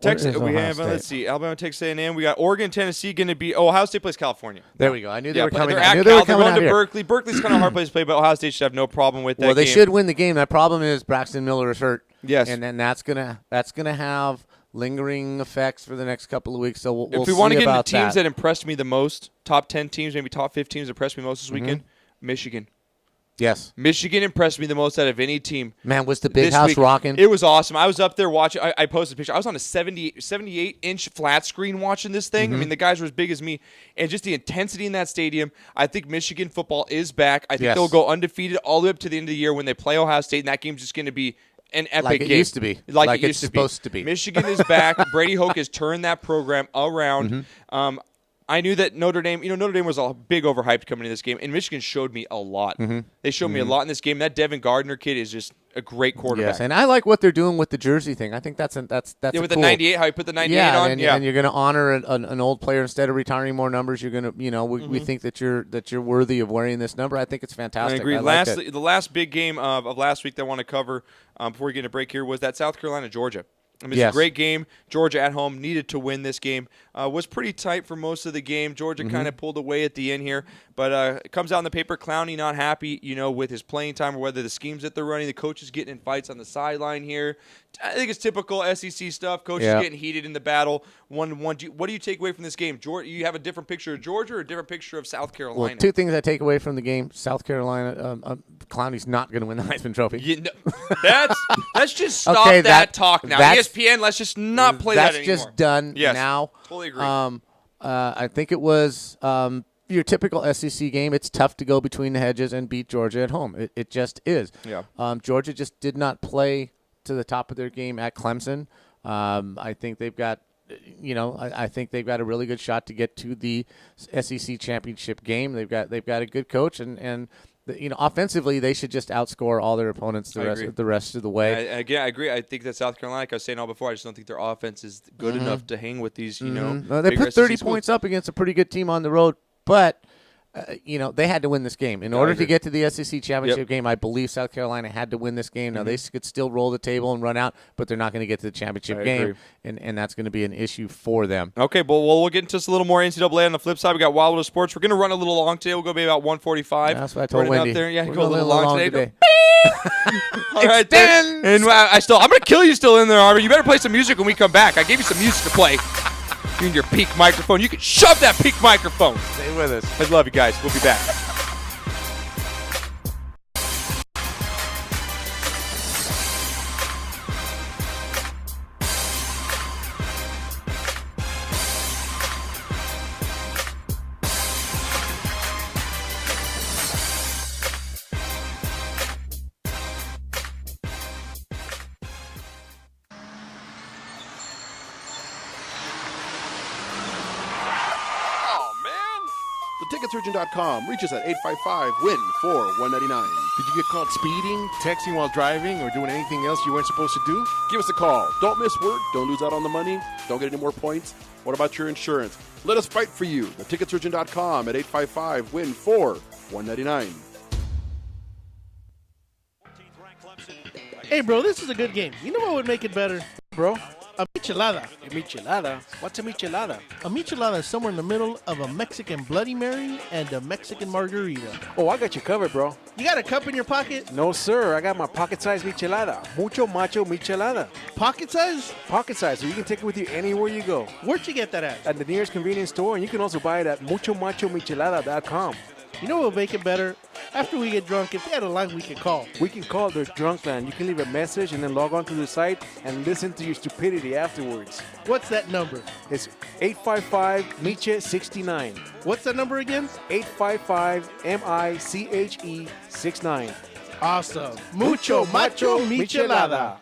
Texas. We have let's see, Alabama, Texas A&M. We got Oregon, Tennessee. Going to be Ohio State plays California. There we go. I knew they were coming. They're I knew at they were Cal. They're coming going out to here. Berkeley. Berkeley's kind of a hard place to play, but Ohio State should have no problem with that. Well, they game. should win the game. The problem is Braxton Miller is hurt. Yes, and then that's gonna have lingering effects for the next couple of weeks. So we'll if we see want to get into about teams that impressed me the most, top 10 teams, maybe top 5 teams that impressed me most this weekend, Michigan. Yes. Michigan impressed me the most out of any team. Man, was the big this house week. rocking? It was awesome. I was up there watching. I posted a picture. I was on a 78-inch flat screen watching this thing. I mean, the guys were as big as me. And just the intensity in that stadium. I think Michigan football is back. I think they'll go undefeated all the way up to the end of the year when they play Ohio State, and that game's just going to be an epic Like it game. used to be. Like Like it it's used supposed to be. Michigan is back. Brady Hoke has turned that program around. I knew that Notre Dame was a big overhyped coming into this game, and Michigan showed me a lot. They showed me a lot in this game. That Devin Gardner kid is just a great quarterback. Yes, and I like what they're doing with the jersey thing. I think that's with a the cool. 98, how you put the 98 on. And you're going to honor an old player instead of retiring more numbers. You're going to, we think that you're worthy of wearing this number. I think it's fantastic. I agree. Lastly, the last big game of last week that I want to cover before we get a break here was that South Carolina Georgia. I mean, it's a great game. Georgia at home needed to win this game. Was pretty tight for most of the game. Georgia kind of pulled away at the end here. But it comes out in the paper, Clowney not happy, with his playing time or whether the schemes that they're running. The coach is getting in fights on the sideline here. I think it's typical SEC stuff. Coaches getting heated in the battle. What do you take away from this game? You have a different picture of Georgia or a different picture of South Carolina? well, 2 things I take away from the game. South Carolina, Clowney's not going to win the Heisman Trophy. Let's just stop that talk now. ESPN, let's just not play that anymore. That's just done now. Totally agree. I think it was your typical SEC game. It's tough to go between the hedges and beat Georgia at home. It just is. Yeah. Georgia just did not play to the top of their game at Clemson. I think they've got, I think they've got a really good shot to get to the SEC championship game. They've got a good coach and offensively, they should just outscore all their opponents the rest of the way. I agree. I think that South Carolina, like I was saying all before, I just don't think their offense is good enough to hang with these, They bigger put 30 SEC points up against a pretty good team on the road, but they had to win this game. In order to get to the SEC championship game, I believe South Carolina had to win this game. Now, they could still roll the table and run out, but they're not going to get to the championship game, and that's going to be an issue for them. Okay, well, we'll get into this a little more NCAA on the flip side. We got Wild World of Sports. We're going to run a little long today. We'll go maybe about 1:45. That's what I told Wendy. Out there. Yeah, we're go a little long today. All right, then. And I'm going to kill you still in there, Arbor. You better play some music when we come back. I gave you some music to play. You and your peak microphone. You can shove that peak microphone. Stay with us. I love you guys. We'll be back. Ticketsurgeon.com. Reach us at 855-WIN-4-199. Did you get caught speeding, texting while driving, or doing anything else you weren't supposed to do? Give us a call. Don't miss work. Don't lose out on the money. Don't get any more points. What about your insurance? Let us fight for you. Ticketsurgeon.com at 855-WIN-4-199. Hey, bro, this is a good game. You know what would make it better? Bro? A michelada. A michelada? What's a michelada? A michelada is somewhere in the middle of a Mexican Bloody Mary and a Mexican margarita. Oh, I got you covered, bro. You got a cup in your pocket? No, sir. I got my pocket-sized michelada. Mucho macho michelada. Pocket size? Pocket size, so you can take it with you anywhere you go. Where'd you get that at? At the nearest convenience store, and you can also buy it at muchomachomichelada.com. You know what will make it better? After we get drunk, if they had a line we could call. We can call their drunk line. You can leave a message and then log on to the site and listen to your stupidity afterwards. What's that number? It's 855-MICHE-69. What's that number again? 855-MICHE-69. Awesome. Mucho macho michelada.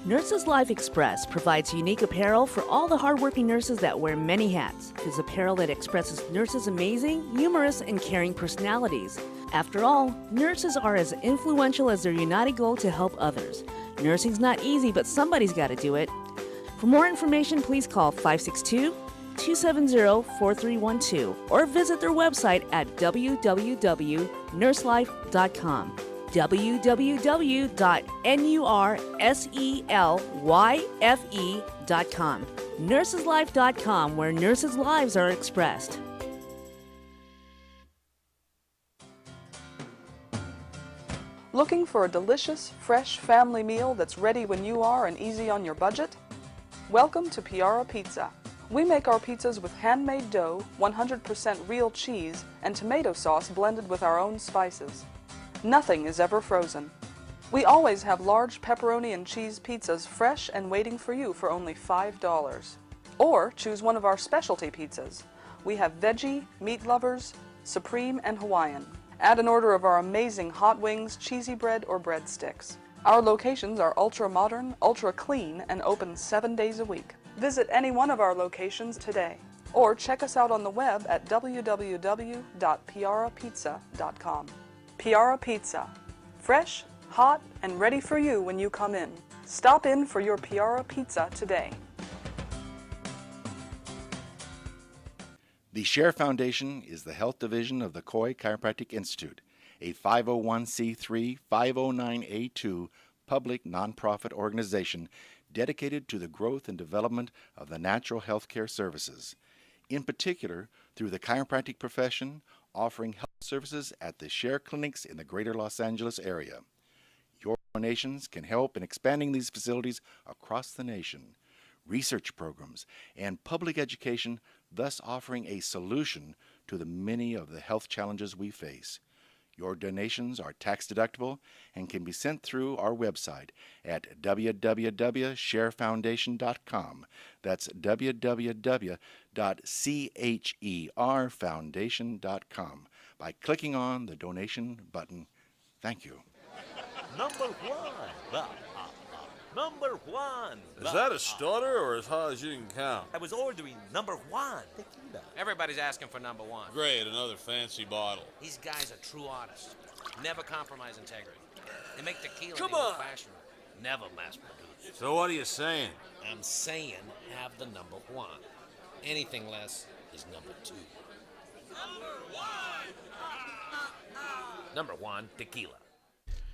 Nurses Life Express provides unique apparel for all the hardworking nurses that wear many hats. It's apparel that expresses nurses' amazing, humorous, and caring personalities. After all, nurses are as influential as their united goal to help others. Nursing's not easy, but somebody's got to do it. For more information, please call 562-270-4312 or visit their website at www.nurselife.com. www.nurselyfe.com. Nurseslife.com, where nurses' lives are expressed. Looking for a delicious, fresh family meal that's ready when you are and easy on your budget? Welcome to Piara Pizza. We make our pizzas with handmade dough, 100% real cheese, and tomato sauce blended with our own spices. Nothing is ever frozen. We always have large pepperoni and cheese pizzas fresh and waiting for you for only $5. Or choose one of our specialty pizzas. We have veggie, meat lovers, supreme, and Hawaiian. Add an order of our amazing hot wings, cheesy bread, or breadsticks. Our locations are ultra modern, ultra clean, and open 7 days a week. Visit any one of our locations today. Or check us out on the web at www.piarapizza.com. Piara Pizza. Fresh, hot, and ready for you when you come in. Stop in for your Piara Pizza today. The Share Foundation is the health division of the Coy Chiropractic Institute, a 501c3 509A2 public nonprofit organization dedicated to the growth and development of the natural health care services, in particular through the chiropractic profession, offering health services at the Share clinics in the greater Los Angeles area. Your donations can help in expanding these facilities across the nation, research programs, and public education, thus offering a solution to the many of the health challenges we face. Your donations are tax-deductible and can be sent through our website at www.sharefoundation.com. That's www.cherfoundation.com by clicking on the donation button. Thank you. Number one. Number one. Is that a stutter or as high as you can count? I was ordering number one tequila. Everybody's asking for number one. Great, another fancy bottle. These guys are true artists. Never compromise integrity. They make tequila Come the on. old-fashioned way. Never mass-produced. So what are you saying? I'm saying have the number one. Anything less is number 2. Number 1, tequila.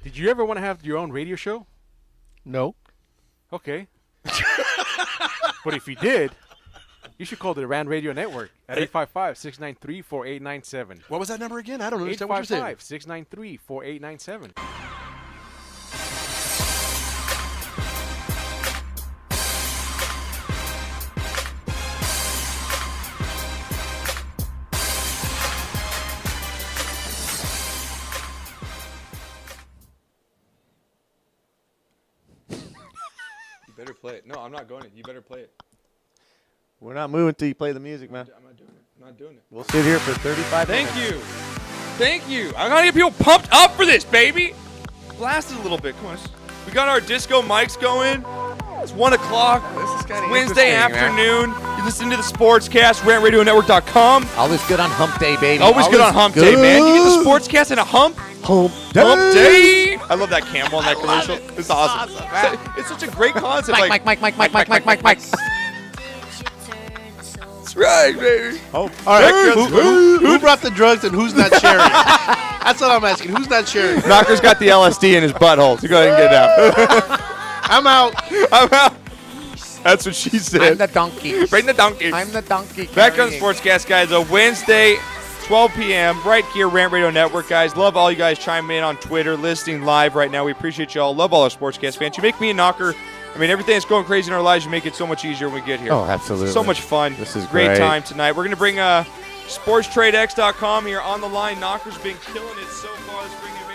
Did you ever want to have your own radio show? No. Okay. But if you did, you should call the Rant Radio Network at 855-693-4897. What was that number again? I don't understand what you're saying. 855-693-4897. You better play it. No, I'm not going to. You better play it. We're not moving till you play the music, man. I'm not doing it. I'm not doing it. We'll sit here for 35 minutes. Thank you. Thank you. I gotta get people pumped up for this, baby. Blast it a little bit. Come on. We got our disco mics going. It's 1 o'clock. This is kind of Wednesday afternoon. You listen to the SportsCast, RantRadioNetwork.com. Always good on hump day, baby. Always good on hump day, man. You get the SportsCast and a hump. Hump day. Hump day. I love that camel in that commercial. It's awesome. It's such a great concept. Mike. That's right, baby. Oh, all right. Who brought the drugs and who's not sharing? That's what I'm asking. Who's not sharing? Knocker's got the LSD in his butthole, so go ahead and get it out. I'm out. That's what she said. I'm the donkey. Bring the donkey. I'm the donkey. Back on the SportsCast, guys. A Wednesday, 12 p.m. right here, Rant Radio Network, guys. Love all you guys chiming in on Twitter, listening live right now. We appreciate you all. Love all our SportsCast fans. You make me and Knocker. I mean, everything that's going crazy in our lives, you make it so much easier when we get here. Oh, absolutely. So much fun. This is great great time tonight. We're going to bring SportsTradeX.com here on the line. Knocker's been killing it so far. Let's bring him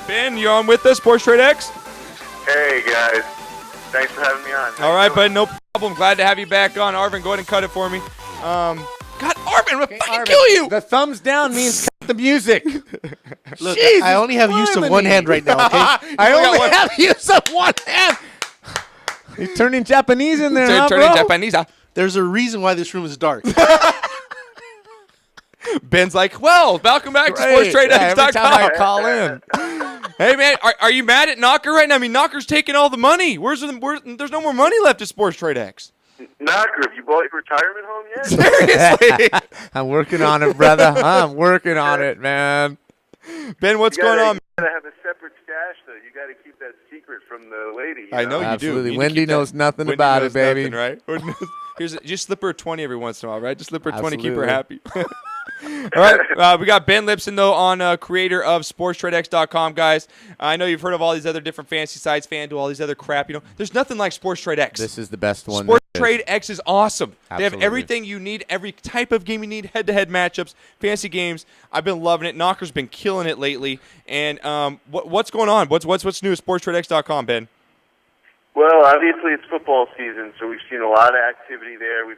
in. Ben, you on with us, SportsTradeX? Hey, guys. Thanks for having me on. All right, bud. No problem. Glad to have you back on. Arvin, go ahead and cut it for me. God, Arvin, we'll fucking kill you. The thumbs down means cut the music. Look, Jesus, I only have use of one hand right now, okay? I only have use of one hand. He's turning Japanese in there, huh, Turning bro? Japanese, huh? There's a reason why this room is dark. Ben's like, well, welcome back to Great. Yeah, every time I SportsTradeX.com. call in. Hey, man, are you mad at Knocker right now? I mean, Knocker's taking all the money. There's no more money left at SportsTradeX. Knocker, have you bought your retirement home yet? Seriously. I'm working on it, brother. I'm working on it, man. Ben, what's going on? You gotta have a separate stash, though. You gotta keep that secret from the lady. I know you Absolutely. do. You Wendy knows nothing about it, baby. Nothing, right? Just slip her 20 every once in a while, right? Just slip her 20, keep her Absolutely. happy. All right, we got Ben Lipson, though, on creator of SportsTradeX.com, guys. I know you've heard of all these other different fantasy sites, FanDuel, all these other crap. You know, there's nothing like SportsTradeX. This is the best one. SportsTradeX is awesome. They have Absolutely. everything you need, every type of game you need, head-to-head matchups, fantasy games. I've been loving it. Knocker's been killing it lately. And what's going on? What's new at SportsTradeX.com, Ben? Well, obviously it's football season, so we've seen a lot of activity there. We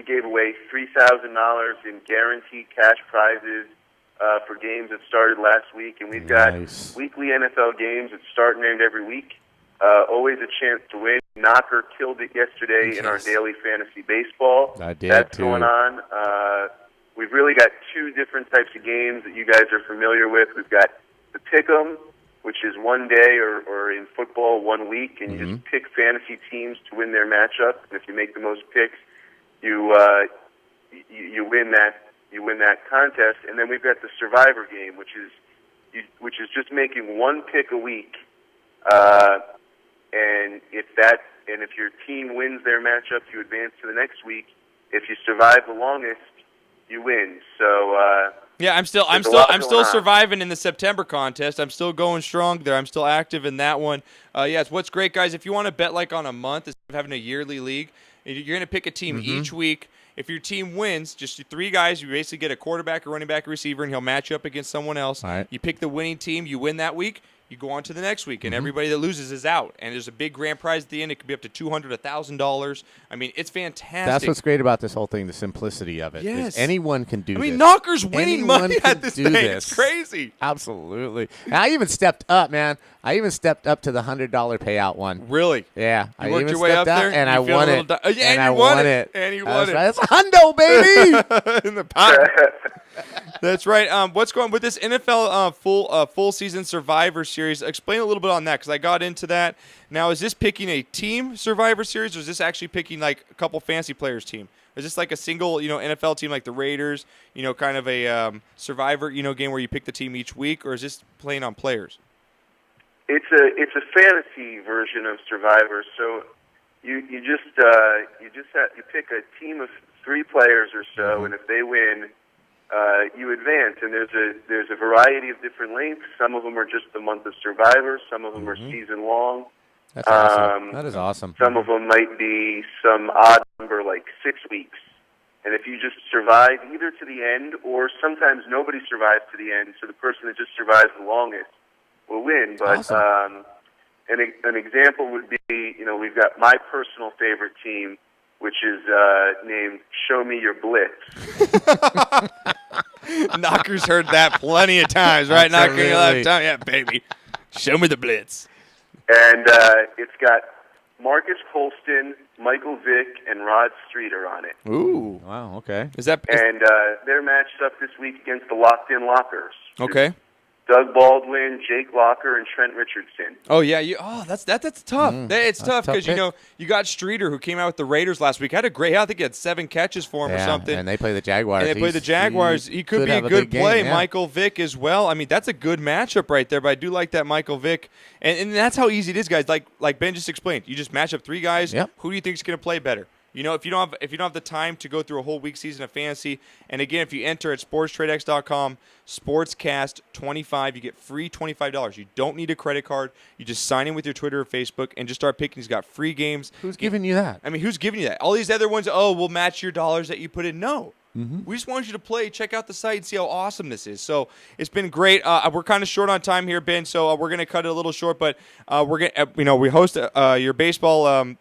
gave away $3,000 in guaranteed cash prizes for games that started last week, and we've got weekly NFL games that start and end every week. Always a chance to win. Knocker killed it yesterday in our daily fantasy baseball. I did, That's too. going on. We've really got two different types of games that you guys are familiar with. We've got the Pick'em, which is one day, or in football, 1 week, and you just pick fantasy teams to win their matchup. And if you make the most picks, you win that contest. And then we've got the Survivor game, which is just making one pick a week. And if your team wins their matchup, you advance to the next week. If you survive the longest, you win. So yeah, I'm still surviving in the September contest. I'm still going strong there. I'm still active in that one. Yes, what's great, guys, if you want to bet like on a month instead of having a yearly league, you're going to pick a team each week. If your team wins, just 3 guys, you basically get a quarterback, a running back, a receiver, and he'll match up against someone else. Right. You pick the winning team, you win that week, you go on to the next week, and everybody that loses is out. And there's a big grand prize at the end. It could be up to $200, $1,000. I mean, it's fantastic. That's what's great about this whole thing, the simplicity of it. Yes. Anyone can do this. I mean, Knocker's winning Anyone money can at this do thing. this. It's crazy. Absolutely. And I even stepped up, man. I even stepped up to the $100 payout one. Really? Yeah. You worked your way up there? And You I feel won a it. little and I you won won it. it. And you That's won it. right. It's a hundo, baby. In the pocket. That's right. What's going on with this NFL full season Survivor Series? Explain a little bit on that because I got into that. Now, is this picking a team Survivor Series, or is this actually picking like a couple fantasy players team? Is this like a single, NFL team like the Raiders, kind of a Survivor, game where you pick the team each week, or is this playing on players? It's a fantasy version of Survivor. So you pick a team of 3 players or so, and if they win, you advance. And there's a variety of different lengths. Some of them are just the month of Survivor. Some of them are season long. That's awesome. That is awesome. Some of them might be some odd number, like 6 weeks. And if you just survive either to the end, or sometimes nobody survives to the end, so the person that just survives the longest will win. But awesome. an example would be, we've got my personal favorite team, which is named Show Me Your Blitz. Knocker's heard that plenty of times, right? Knocker, you love time. Yeah, baby. Show me the blitz. And it's got Marcus Colston, Michael Vick, and Rod Streeter on it. Ooh. Wow, okay. And they're matched up this week against the Locked In Lockers. Okay. Doug Baldwin, Jake Locker, and Trent Richardson. Oh yeah, that's tough. It's tough because pick. You got Streeter who came out with the Raiders last week. Had a great. I think he had 7 catches for him or something. And they play the Jaguars. He could be a good play. Game, yeah. Michael Vick as well. I mean, that's a good matchup right there. But I do like that Michael Vick, and that's how easy it is, guys. Like Ben just explained, you just match up 3 guys. Yep. Who do you think is going to play better? If you don't have the time to go through a whole week season of fantasy, and again, if you enter at sportstradex.com, SportsCast25, you get free $25. You don't need a credit card. You just sign in with your Twitter or Facebook and just start picking. He's got free games. Who's giving you that? I mean, who's giving you that? All these other ones, we'll match your dollars that you put in. No. We just want you to play. Check out the site and see how awesome this is. So it's been great. We're kind of short on time here, Ben, so we're going to cut it a little short, but we're going to, we host your baseball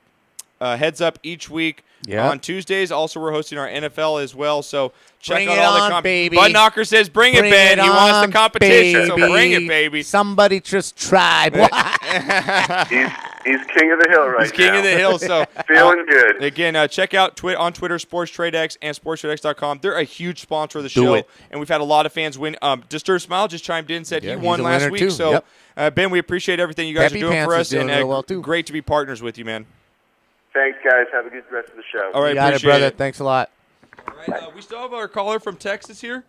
heads up each week on Tuesdays. Also, we're hosting our NFL as well. So check out all the baby. Bud Knocker says, "Bring it, Ben." He wants the competition, so bring it, baby. Somebody just tried. He's king of the hill right now. He's king of the hill. So feeling good. Again, check out on Twitter, SportsTradeX and SportsTradeX.com. They're a huge sponsor of the show, and we've had a lot of fans win. Disturb Smile just chimed in, said he won last week. Too. So Ben, we appreciate everything you guys Peppy are doing Pants for us, doing and well too. Great to be partners with you, man. Thanks, guys. Have a good rest of the show. All right, you got it, appreciate brother. it. Thanks a lot. All right, we still have our caller from Texas here.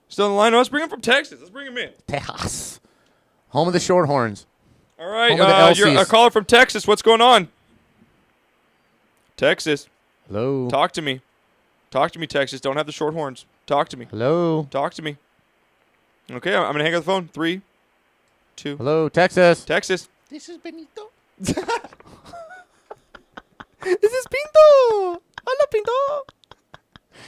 Still on the line. Let's bring him from Texas. Let's bring him in. Texas, home of the Shorthorns. All right, you're a caller from Texas. What's going on? Texas. Hello. Talk to me. Talk to me, Texas. Don't have the short horns. Talk to me. Hello. Talk to me. Okay, I'm going to hang up the phone. 3, 2. Hello, Texas. Texas. This is Benito. This is Pinto. Hola, Pinto.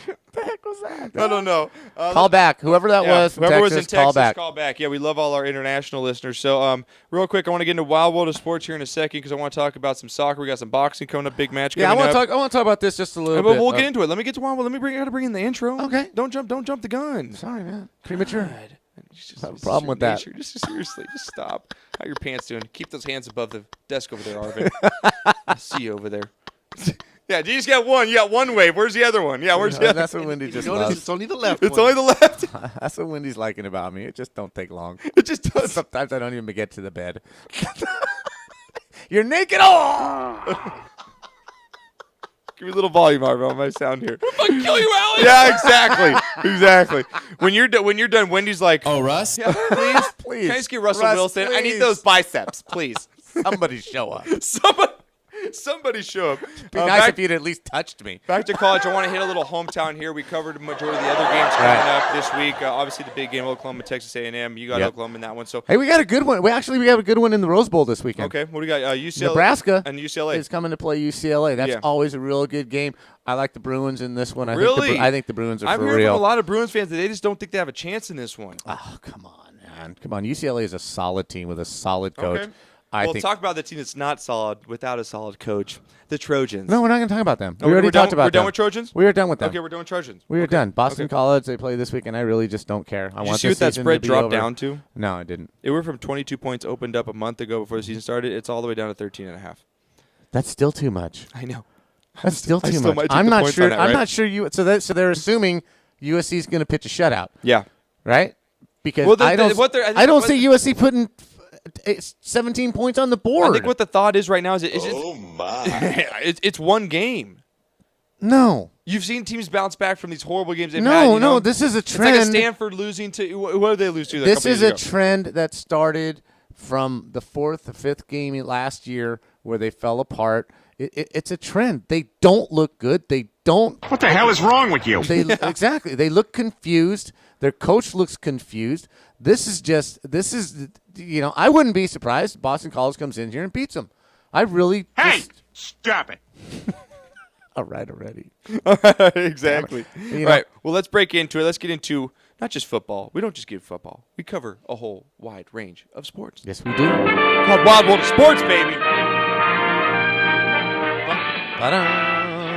What the heck was that? I don't know. Call back. Whoever that was from whoever Texas, was in Texas, call back. Yeah, we love all our international listeners. So, real quick, I want to get into Wild World of Sports here in a second because I want to talk about some soccer. We got some boxing coming up, big match coming up. I want to talk about this just a little bit. bit. We'll get into it. Let me get to Wild World. I got to bring in the intro. Okay. Don't jump the gun. Sorry, man. Premature. Just have a problem with that. Just seriously, just stop. How your pants doing? Keep those hands above the desk over there, Arvin. I see you over there. Yeah, you just got one. You got one wave. Where's the other one? Yeah, where's the other? That's what Wendy just loves. It's only the left. It's only the left. That's what Wendy's liking about me. It just don't take long. It just does. Sometimes I don't even get to the bed. You're naked. Oh! Give me a little volume, Arvin, on my sound here. I'll kill you, Alex. Yeah, exactly. When you're done, Wendy's like, "Oh, Russ, yeah, please. Can I just get Russell Wilson? Please. I need those biceps, please. Somebody show up. Somebody show up. Be nice if you'd at least touched me. Back to college. I want to hit a little hometown here. We covered the majority of the other games coming up this week. Obviously, the big game, Oklahoma, Texas A&M. You got Oklahoma in that one. So hey, we got a good one. We have a good one in the Rose Bowl this weekend. Okay, what do we got? UCLA, Nebraska, and UCLA is coming to play UCLA. That's always a real good game. I like the Bruins in this one. I think the Bruins are for real. I've heard from a lot of Bruins fans that they just don't think they have a chance in this one. Oh, come on, man. Come on. UCLA is a solid team with a solid coach. Okay. We'll talk about the team that's not solid without a solid coach, the Trojans. No, we're not going to talk about them. We already talked about them. We're done with Trojans? We are done with them. Okay, we're done with Trojans. We are done. Boston College, they play this week, and I really just don't care. Did you see what that spread dropped down to? No, I didn't. It went from 22 points opened up a month ago before the season started. It's all the way down to 13.5. That's still too much. I know. That's still too much. I'm not sure. I'm not sure you. So they're assuming USC is going to pitch a shutout. Yeah. right? Because Well, I don't see USC putting 17 points on the board. I think what the thought is right now is it's one game. No. You've seen teams bounce back from these horrible games they've had. No, this is a trend. It's like a Stanford losing to – what did they lose to? This is a trend that started from the 4th or 5th game last year where they fell apart. It's a trend. They don't look good. They don't – What the hell is wrong with you? Exactly. They look confused. Their coach looks confused. I wouldn't be surprised if Boston College comes in here and beats them. Stop it. All right already. Exactly. You know, right. Well, let's break into it. Let's get into not just football. We don't just give football. We cover a whole wide range of sports. Yes, we do. Called Wild World of Sports, baby.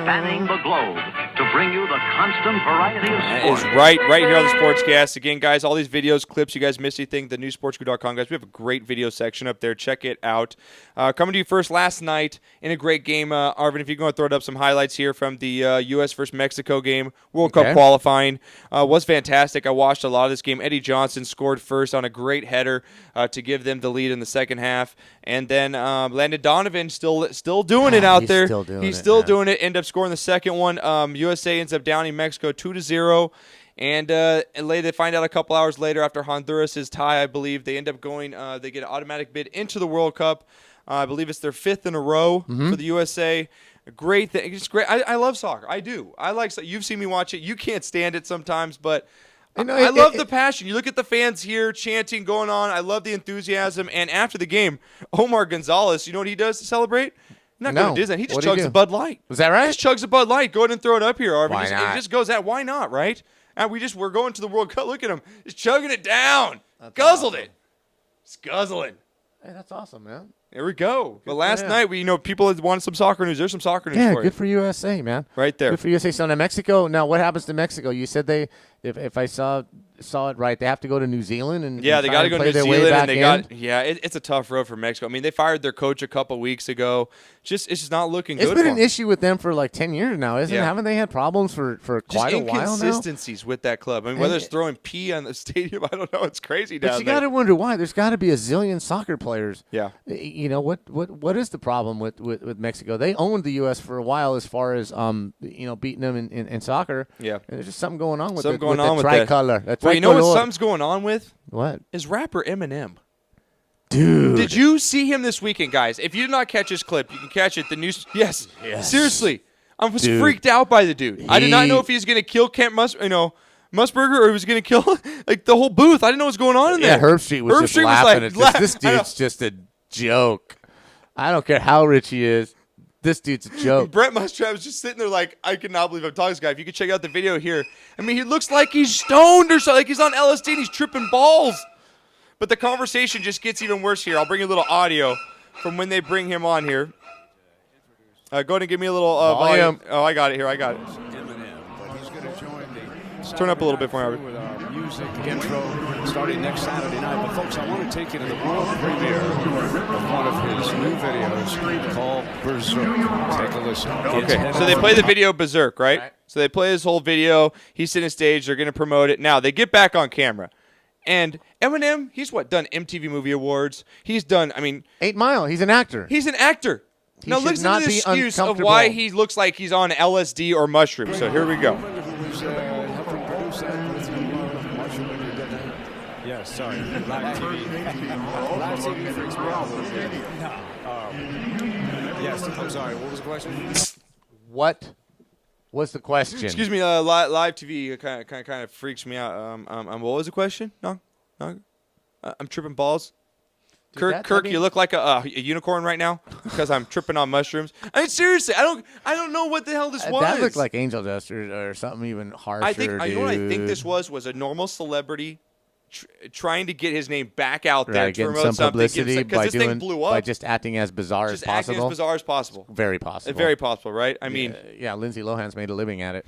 Spanning the globe to bring you the constant variety of sports. That is right here on the SportsCast. Again, guys, all these videos, clips, you guys miss anything, the new sportscrew.com, guys. We have a great video section up there. Check it out. Coming to you first last night in a great game. Arvin, if you're going to throw it up some highlights here from the U.S. versus Mexico game, World Cup qualifying, was fantastic. I watched a lot of this game. Eddie Johnson scored first on a great header to give them the lead in the second half. And then Landon Donovan still doing it out there. He's still doing it. End up scoring the second one. USA ends up downing Mexico 2-0. And later they find out a couple hours later after Honduras' tie, I believe, they end up going, they get an automatic bid into the World Cup. I believe it's their 5th in a row for the USA. A great thing. It's great. I love soccer. I do. I like soccer. You've seen me watch it. You can't stand it sometimes, but I love the passion. You look at the fans here chanting, going on. I love the enthusiasm. And after the game, Omar Gonzalez, you know what he does to celebrate? Not going to Disney. He just chugs a Bud Light. Was that right? He just chugs a Bud Light. Go ahead and throw it up here, Arvin. Why not? It just goes out. Why not, right? And we're going to the World Cup. Look at him. Just chugging it down. Guzzled it. Just guzzling. Hey, that's awesome, man. There we go. But last night, people had wanted some soccer news. There's some soccer news for you. Yeah, good for USA, man. Right there. Good for USA. So now Mexico. Now, what happens to Mexico? You said if I saw it right, they have to go to New Zealand and they got to go to New Zealand, and it's a tough road for Mexico. I mean, they fired their coach a couple weeks ago. It's just not looking good. It's been an issue with them for like 10 years now, isn't it? Haven't they had problems for quite a while now? Inconsistencies with that club. I mean, whether it's throwing pee on the stadium, I don't know. It's crazy down there. But you got to wonder why. There's got to be a zillion soccer players. Yeah. You know what is the problem with Mexico? They owned the U.S. for a while as far as beating them in soccer. Yeah. And there's just something going on with something going on with tricolor. That. Well, you know what something's going on with? What? Is rapper Eminem. Dude. Did you see him this weekend, guys? If you did not catch his clip, you can catch it. The news. Yes. Seriously. I was freaked out by the dude. I did not know if he was going to kill Musburger or he was going to kill like the whole booth. I didn't know what was going on in there. Yeah, Herb Street was just laughing at this. This dude's just a joke. I don't care how rich he is. This dude's a joke. Brett Mustrap was just sitting there like, I cannot believe I'm talking to this guy. If you could check out the video here. I mean, he looks like he's stoned or something. Like he's on LSD and he's tripping balls. But the conversation just gets even worse here. I'll bring you a little audio from when they bring him on here. Go ahead and give me a little volume. Oh, I got it here. I got it. Turn up a little bit for me. With our music intro starting next Saturday night. But folks, I want to take you to the world premiere of one of his new videos called Berserk. Take a listen. Okay, so they play the video Berserk, right? So they play his whole video. He's sitting stage. They're going to promote it. Now, they get back on camera. And Eminem, he's done MTV Movie Awards. He's done, 8 Mile. He's an actor. He's an actor. Now listen to the excuse of why he looks like he's on LSD or mushrooms. So here we go. Yes, sorry. Live TV. Live TV freaks me out a little bit. Yes, I'm sorry. What was the question? What was the question? Excuse me. Live TV kind of freaks me out. What was the question? No. I'm tripping balls. Dude, Kirk, you look like a unicorn right now because I'm tripping on mushrooms. I mean, seriously, I don't know what the hell this was. That looked like angel dust or something even harsher. I think you know what I think this was a normal celebrity trying to get his name back out there to promote some publicity because this thing blew up by just acting as bizarre as possible. Acting as bizarre as possible. Very possible. Very possible, right? I mean, yeah, Lindsay Lohan's made a living at it,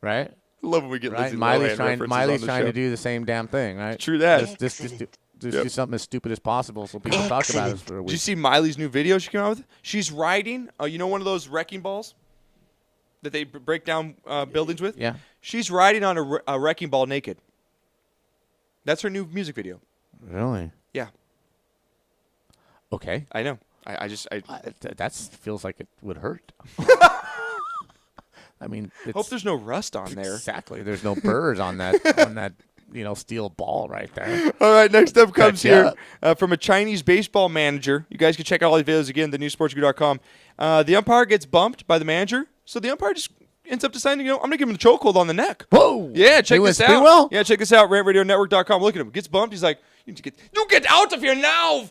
right? Love when we get Lindsay Miley's Lohan Miley's trying to do the same damn thing, right? True that. Just do something as stupid as possible so people talk about it for a week. Did you see Miley's new video she came out with? She's riding, one of those wrecking balls that they break down buildings with? Yeah. She's riding on a wrecking ball naked. That's her new music video. Really? Yeah. Okay. I know. That feels like it would hurt. I mean, hope there's no rust on there. Exactly. There's no burrs on that steel ball right there. All right, next up comes here from a Chinese baseball manager. You guys can check out all these videos again, thenewsportsguru.com. The umpire gets bumped by the manager, so the umpire just ends up deciding, I'm going to give him the chokehold on the neck. Whoa! Yeah, check this out. Well? Yeah, check this out, rantradionetwork.com. Look at him. Gets bumped. He's like, you get out of here now!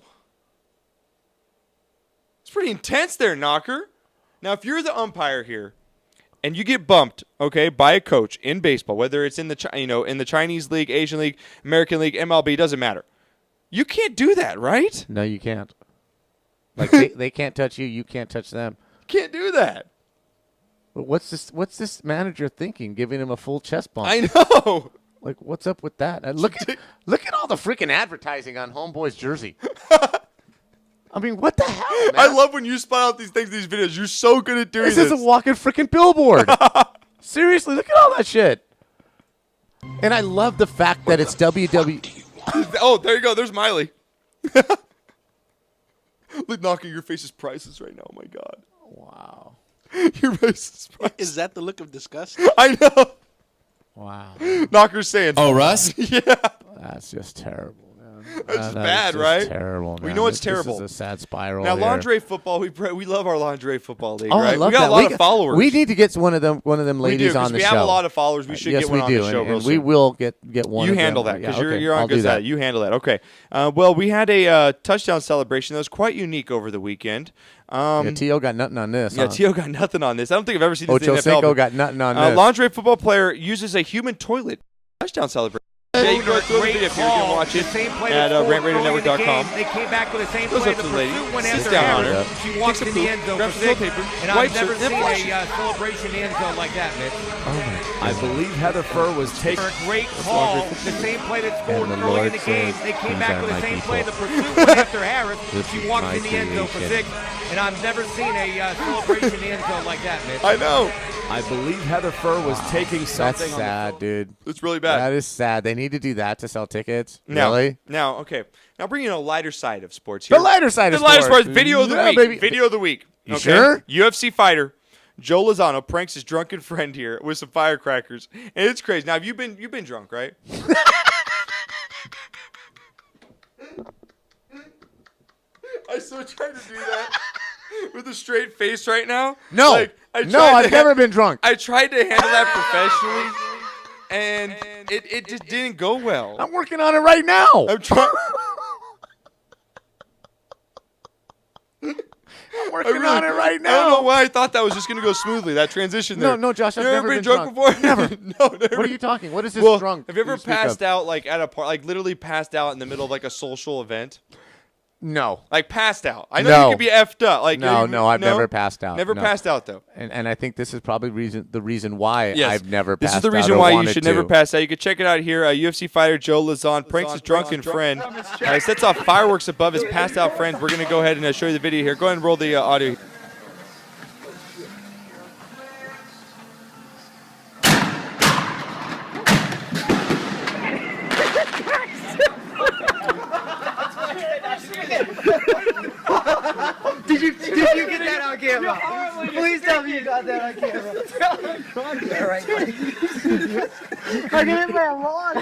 It's pretty intense there, Knocker. Now, if you're the umpire here, and you get bumped, okay, by a coach in baseball, whether it's in the in the Chinese League, Asian League, American League, MLB, doesn't matter. You can't do that, right? No, you can't. Like they can't touch you, you can't touch them. Can't do that. But what's this manager thinking? Giving him a full chest bump? I know. Like, what's up with that? Look at all the freaking advertising on Homeboy's jersey. I mean, what the hell, man? I love when you spot out these things, these videos. You're so good at doing this. This is a walking freaking billboard. Seriously, look at all that shit. And I love the fact that it's WWE. Oh, there you go. There's Miley. Look, knocking your face's prices right now. Oh, my God. Wow. Your face's prices. Is that the look of disgust? I know. Wow. Knocker's saying. Oh, Russ? Yeah. That's just terrible. That's bad, right? Terrible. Man. We know it's terrible. This is a sad spiral. Now, here. lingerie football, we love our lingerie football league, Oh, right? I love we got that. a lot of followers. We need to get one of them ladies on the show. We have a lot of followers. We should get one on the show real soon. We will get one. You of handle them. that because okay. you're on good side. You handle that. Okay. Well, we had a touchdown celebration that was quite unique over the weekend. T.O. got nothing on this. Yeah, huh? T.O. got nothing on this. I don't think I've ever seen this in the NFL. Ochocinco got nothing on this. Lingerie football player uses a human toilet touchdown celebration. Yeah, you can go through the video if you can watch it at rantradionetwork.com. They came back with the same Goes play. up to The the lady, pursuit went sits after down on Harris. her, She walks takes a in the poop, end zone grabs for the toilet 6, paper, and I've wipes never it, then seen flushes. a celebration end zone like that, Mitch. I believe Heather Furr was taking For a great call, the same play that scored And the early Lord in the game. says, They came "These back are with the my same people." play. The pursuit went after Harris. This She is walks my in the end zone for creation. 6, and I've never seen a celebration end zone like that, Mitch. I know. I believe Heather Furr was taking something. That's sad, dude. It's really bad. That is sad. They need to do that to sell tickets. Now, Really? Now, okay. Now, bringing a lighter side of sports here. The lighter side of The lighter sports. sports. Video of the Yeah, week. baby. Video of the week. You okay? sure? UFC fighter Joe Lozano pranks his drunken friend here with some firecrackers, and it's crazy. Now, you've been drunk, right? I so tried to do that with a straight face right now. No. I've never been drunk. I tried to handle that professionally, and it just didn't go well. I'm working on it right now. I'm trying. I'm working on it right now. I don't know why I thought that was just going to go smoothly, that transition there. No, Josh, I've you never been been drunk drunk. before? Never. No, never. What are you talking? What is this Well, drunk? have you ever you speak passed of? out like at a party, like literally passed out in the middle of like a social event? No. Like passed out. I know No. you could be effed up. Like No, I've never passed out. Never No. passed out though. And I think this is probably the reason why Yes. I've never This passed out. is the reason or why you wanted should to. never pass out. You can check it out here. UFC fighter Joe Lozano pranks his drunken friend. He sets off fireworks above his passed out friends. We're going to go ahead and show you the video here. Go ahead and roll the audio. Did you get that on camera? Please tell me you got that on camera. All right. I get in my lawn.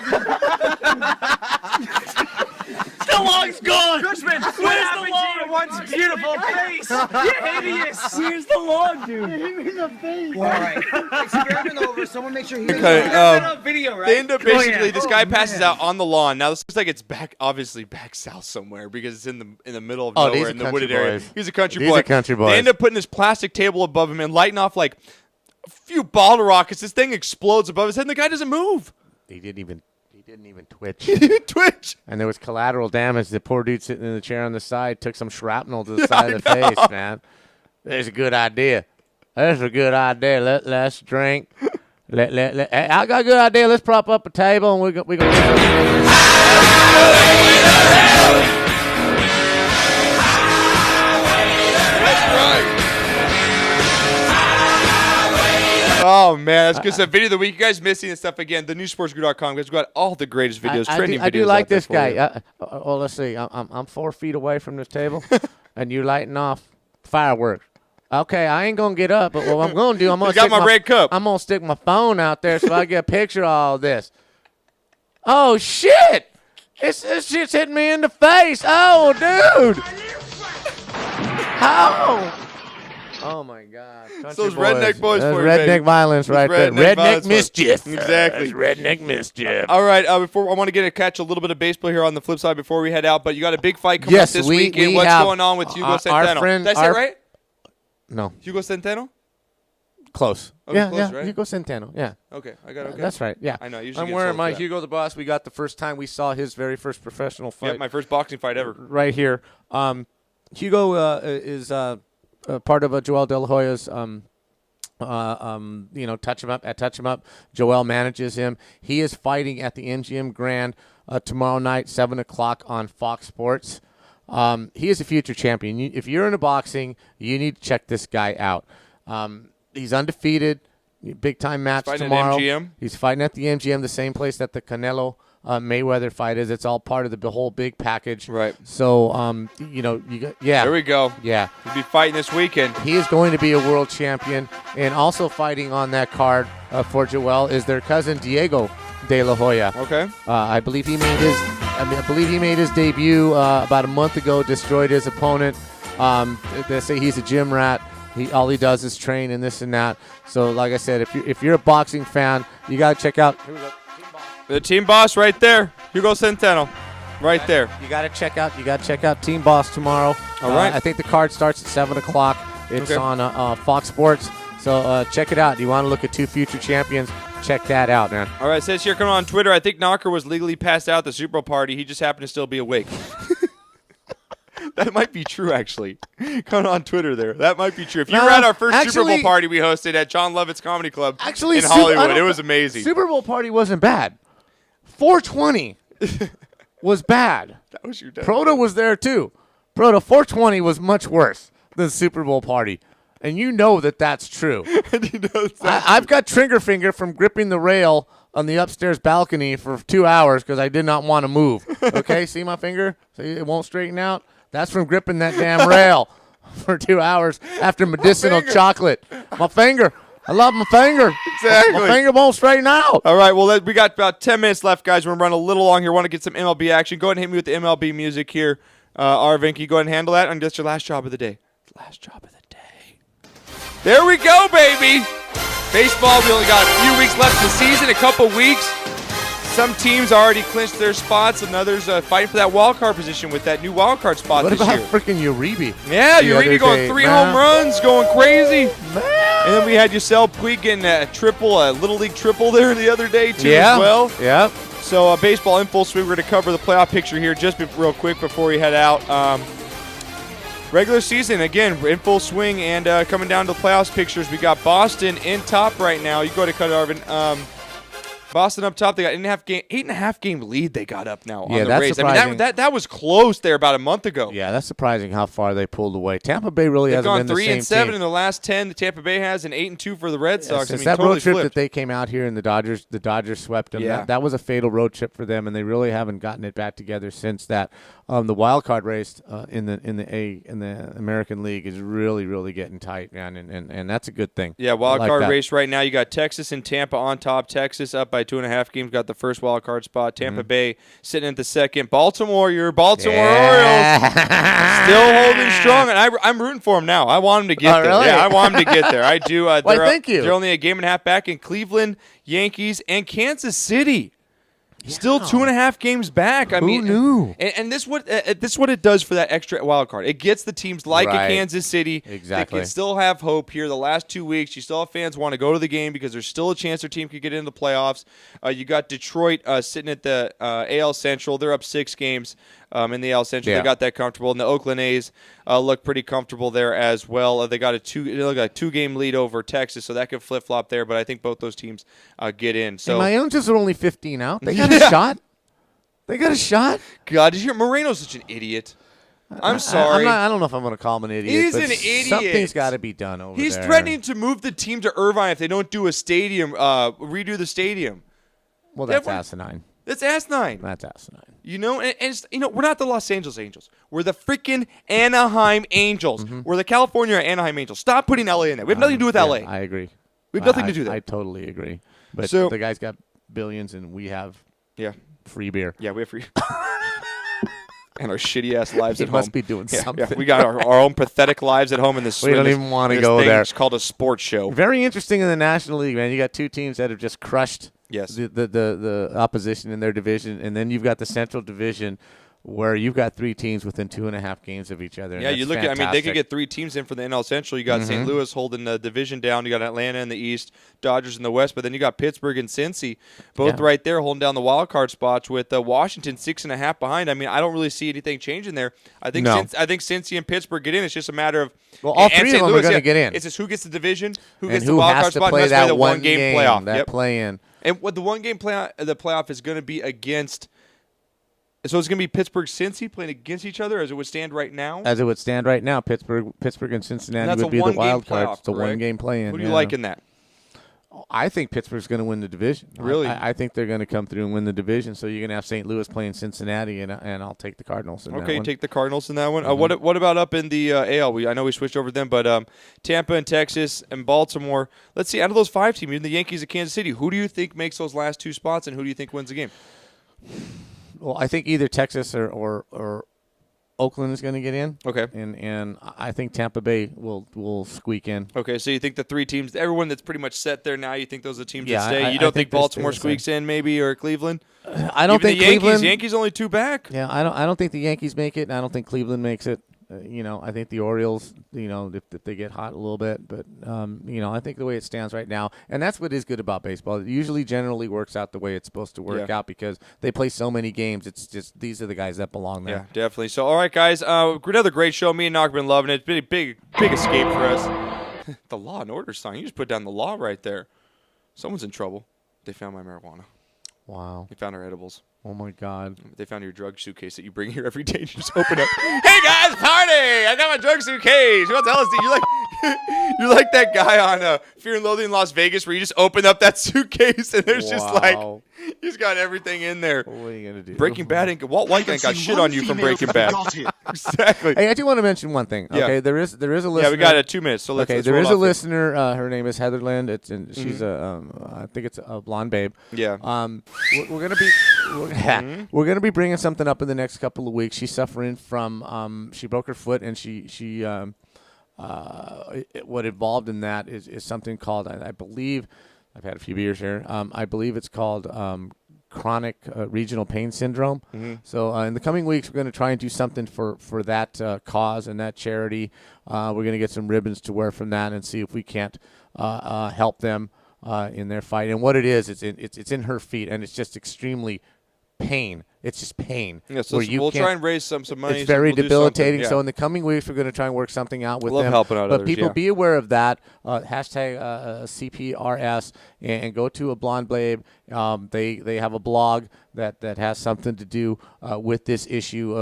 The long's gone. Cushman, where's the log? Once beautiful face. You're hideous. Where's the log, dude? Hit me in the face. All right. Experiment over. Someone make sure he Okay, video, right? They end up basically, Oh, yeah. this guy passes out on the lawn. Now this looks like it's obviously back south somewhere because it's in the middle of nowhere in the wooded area. He's a country boy. They end up putting this plastic table above him and lighting off like a few bottle rockets. This thing explodes above his head, and the guy doesn't move. He didn't even twitch. He didn't twitch. And there was collateral damage. The poor dude sitting in the chair on the side took some shrapnel to the side of the face, man. There's a good idea. That's a good idea. Let's drink. I got a good idea. Let's prop up a table and we're going Oh Oh, man. That's good stuff. Video of the week. You guys missing this stuff again. The newsportsguru.com. Guys, we got all the greatest videos, trending videos. I do like out there this for guy. you. Let's see. I'm 4 feet away from this table, and you're lighting off fireworks. Okay, I ain't going to get up, but what I'm going to do, I'm going to got my red cup. I'm going to stick my phone out there so I get a picture of all this. Oh, shit. This shit's hitting me in the face. Oh, dude. Oh, my God. It's those redneck boys That's for you, redneck baby. violence right there. Redneck mischief. Exactly. Redneck mischief. All right, before I want to catch a little bit of baseball here on the flip side before we head out, but you got a big fight coming up this weekend. What's going on with Hugo Centeno? Friend, Did I say it right? No. Hugo Centeno? Close. Okay, close, right? Hugo Centeno. Yeah. Okay, I got it. Okay. That's right. Yeah. I know. I usually I'm get wearing sold my for that. Hugo the Boss. We got the first time we saw his very first professional fight. Yep, my first boxing fight ever. Right here. Hugo is part of Joel De La Hoya's. Touch him up. At Touch Him Up, Joel manages him. He is fighting at the MGM Grand tomorrow night, 7:00 on Fox Sports. He is a future champion. If you're into boxing, you need to check this guy out. He's undefeated. Big time match tomorrow. At MGM? He's fighting at the MGM, the same place that the Canelo Mayweather fight is. It's all part of the whole big package. Right. So, There we go. Yeah. He'll be fighting this weekend. He is going to be a world champion, and also fighting on that card for Joel is their cousin Diego De La Hoya. Okay. I believe he made his debut about a month ago. Destroyed his opponent. They say he's a gym rat. All he does is train and this and that. So, like I said, if you're a boxing fan, you got to check out the Team Boss right there, Hugo Centeno, right there. You got to check out Team Boss tomorrow. All right. I think the card starts at 7:00. It's on Fox Sports. So check it out. Do you want to look at two future champions? Check that out, man. All right, it says here coming on Twitter, I think Knocker was legally passed out at the Super Bowl party. He just happened to still be awake. That might be true, actually. Coming on Twitter there. That might be true. If you were at our first Super Bowl party we hosted at John Lovett's Comedy Club in Hollywood, it was amazing. Super Bowl party wasn't bad. 420 was bad. That was your Proto was there, too. Proto, 420 was much worse than Super Bowl party. And you know that that's true. I've got trigger finger from gripping the rail on the upstairs balcony for 2 hours because I did not want to move. Okay, see my finger? See, it won't straighten out? That's from gripping that damn rail for 2 hours after medicinal chocolate. My finger. I love my finger. Exactly. My finger won't straighten out. All right, well, we got about 10 minutes left, guys. We're running a little long here. Want to get some MLB action. Go ahead and hit me with the MLB music here. Arvin, can you go ahead and handle that? And that's your last job of the day. Last job of the day. There we go, baby. Baseball, we only got a few weeks left in the season, a couple weeks. Some teams already clinched their spots, and others fighting for that wild card position with that new wild card spot What this about year. freaking Uribe? Yeah, Uribe going 3 home runs, going crazy. And then we had Yusel Puig getting a Little League triple there the other day, too, as well. Yeah. So baseball in full swing. We're going to cover the playoff picture here just real quick before we head out. Regular season, again, in full swing, and coming down to the playoffs pictures, we got Boston in top right now. You go to cut, Arvin. Boston up top. They got 8.5 game lead they got up now on the Rays. Surprising. I mean, that was close there about a month ago. Yeah, that's surprising how far they pulled away. Tampa Bay really hasn't been the same team. They've gone 3-7 in the last 10. The Tampa Bay has an 8-2 for the Red Sox. Since I mean, that totally road trip flipped. that they came out here and the Dodgers swept them. Yeah. That was a fatal road trip for them, and they really haven't gotten it back together since that. The wild card race in the American League is really getting tight, man, and that's a good thing. Yeah, wild card race right now. You got Texas and Tampa on top. Texas up by 2.5 games, got the first wild card spot. Tampa Bay sitting at the second. Baltimore Orioles still holding strong, and I'm rooting for them now. I want them to get there. Really? Yeah, I want them to get there. I do. Thank you. They're only a game and a half back in Cleveland, Yankees, and Kansas City. Yeah. Still 2.5 games back. Who knew? And this what it does for that extra wild card. It gets the teams like a Kansas City. Exactly. They can still have hope here. The last 2 weeks, you still have fans want to go to the game because there's still a chance their team could get into the playoffs. You got Detroit sitting at the AL Central. They're up 6 games in the AL Central. They got that comfortable. And the Oakland A's look pretty comfortable there as well. They got a 2-game lead over Texas, so that could flip-flop there. But I think both those teams get in. So my Angels are only 15 out. They got a shot. They got a shot. God, did you hear Moreno's such an idiot? I'm sorry. I don't know if I'm going to call him an idiot. He's but an idiot. Something's got to be done over He's there. threatening to move the team to Irvine if they don't do a stadium, redo the stadium. Well, that's asinine. That's asinine. That's asinine. You know, and it's, we're not the Los Angeles Angels. We're the freaking Anaheim Angels. Mm-hmm. We're the California Anaheim Angels. Stop putting LA in there. We have nothing to do with LA. I agree. We have nothing to do with that. I totally agree. But So- the guy's got billions, and we have free beer. Yeah, we have free. And our shitty ass lives He at home. must be doing something. Yeah. We got our own pathetic lives at home in this. We don't even want to go thing. there. It's called a sports show. Very interesting in the National League, man. You got two teams that have just crushed Yes. the opposition in their division, and then you've got the Central Division where you've got three teams within 2.5 games of each other. Yeah, you look at. I mean, they could get 3 teams in for the NL Central. You got St. Louis holding the division down. You got Atlanta in the East, Dodgers in the West, but then you got Pittsburgh and Cincy, both right there holding down the wild card spots with Washington 6.5 behind. I mean, I don't really see anything changing there. I think I think Cincy and Pittsburgh get in. It's just a matter of all three of St. them Louis, are going to get in. It's just who gets the division, who and gets who the wild has card to spot, play and has to play that the one game playoff. That play-in. And what the one game the playoff is going to be against. So it's going to be Pittsburgh-Cincy playing against each other as it would stand right now? As it would stand right now, Pittsburgh and Cincinnati And that's would be a the wild one-game card. playoff, It's a correct? one-game play-in. Who do you like in that? I think Pittsburgh's going to win the division. Really? I think they're going to come through and win the division. So you're going to have St. Louis playing Cincinnati, and I'll take the Cardinals in that Okay, you one. take the Cardinals in that one. What about up in the AL? I know we switched over to them, but Tampa and Texas and Baltimore. Let's see, out of those 5 teams, even the Yankees of Kansas City, who do you think makes those last 2 spots, and who do you think wins the game? Well, I think either Texas or Oakland is going to get in. Okay. And I think Tampa Bay will squeak in. Okay, so you think the 3 teams, everyone that's pretty much set there now, you think those are the teams Yeah, that stay? You don't think Baltimore squeaks in, maybe, or Cleveland? I don't Even think the Yankees. Cleveland. Yankees only 2 back. Yeah, I don't think the Yankees make it, and I don't think Cleveland makes it. I think the Orioles, if they get hot a little bit, but I think the way it stands right now, and that's what is good about baseball. It usually generally works out the way it's supposed to work out because they play so many games. It's just these are the guys that belong there. Yeah, definitely. So, all right, guys, another great show. Me and Knock have been loving it. It's been a big escape for us. The Law and Order sign. You just put down the law right there. Someone's in trouble. They found my marijuana. Wow. They found our edibles. Oh, my God. They found your drug suitcase that you bring here every day and you just open up. Hey, guys, party! I got my drug suitcase. What the hell is it? You're like that guy on Fear and Loathing in Las Vegas where you just open up that suitcase and there's just like, he's got everything in there. What are you going to do? Breaking Bad ain't Walt White ain't got shit on you from Breaking Bad. Exactly. Hey, I do want to mention one thing. Okay, there is a listener. Yeah, we got 2 minutes. So let's there roll is a off it. listener. Her name is Heather Lind. She's I think it's a blonde babe. Yeah. We're gonna be we're gonna be bringing something up in the next couple of weeks. She's suffering from she broke her foot, and she what involved in that is something called I believe I've had a few beers here. I believe it's called chronic regional pain syndrome. So in the coming weeks, we're going to try and do something for that cause and that charity. We're going to get some ribbons to wear from that and see if we can't help them in their fight. And what it is, it's in her feet, and it's just extremely pain. It's just pain. Yeah, so we'll try and raise some money. It's very we'll debilitating. Yeah. So in the coming weeks, we're going to try and work something out with Love them. helping out but others, people, yeah. be aware of that. Hashtag CPRS and go to a blonde babe. They have a blog that has something to do with this issue.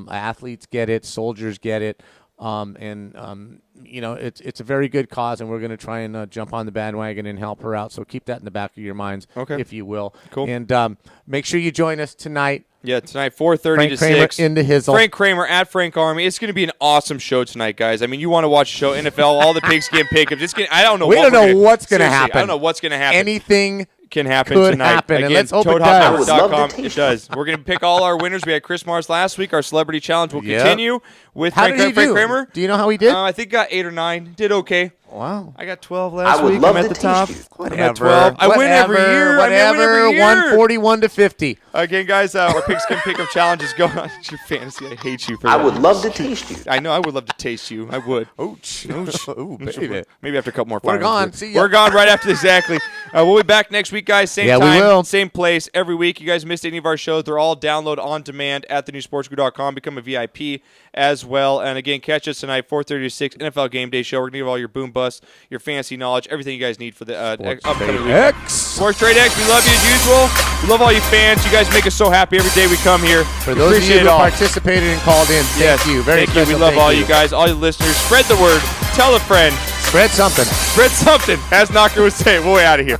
Athletes get it. Soldiers get it. It's a very good cause, and we're going to try and jump on the bandwagon and help her out. So keep that in the back of your minds, if you will. Cool. And make sure you join us tonight. Yeah, tonight, 4:30 Frank to Kramer 6. into his Frank Kramer at Frank Army. It's going to be an awesome show tonight, guys. I mean, you want to watch the show, NFL, all the pigskin pickups. I don't know. We don't know what's going to happen. I don't know what's going to happen. Anything can happen could tonight. happen, Again, and let's hope it does. ToadHopNetwork.com. It does. We're going to pick all our winners. We had Chris Mars last week. Our celebrity challenge will continue with How Frank did he do? Kramer. Do you know how he did? I think got 8 or 9. Did okay. Wow. I got 12 last I would week. love I'm to at the top. taste you. I'm at 12. I win every year. Whatever. I win every year. 141 to 50. Again, guys, our Pigskin Pickup Challenge is going on. It's your fantasy. I hate you for that. I would love to taste you. I know. I would love to taste you. I would. Ouch. Ooh, baby. Maybe after a couple more We're finals. gone. See ya. We're gone right after. Exactly. We'll be back next week, guys. Same Yeah, we time, will. same place, every week. You guys missed any of our shows, they're all download on demand at thenewsportsgrid.com. Become a VIP as well. And again, catch us tonight, 4:30 to 6, NFL Game Day Show. We're going to give all your boom buzz us, your fantasy knowledge, everything you guys need for the upcoming week. Sports Trade X, we love you as usual. We love all you fans. You guys make us so happy every day we come here. For those of you who participated and called in, thank you. Very thank you. We love all you guys, all your listeners. Spread the word. Tell a friend. Spread something. Spread something, as Knocker would say. We're out of here.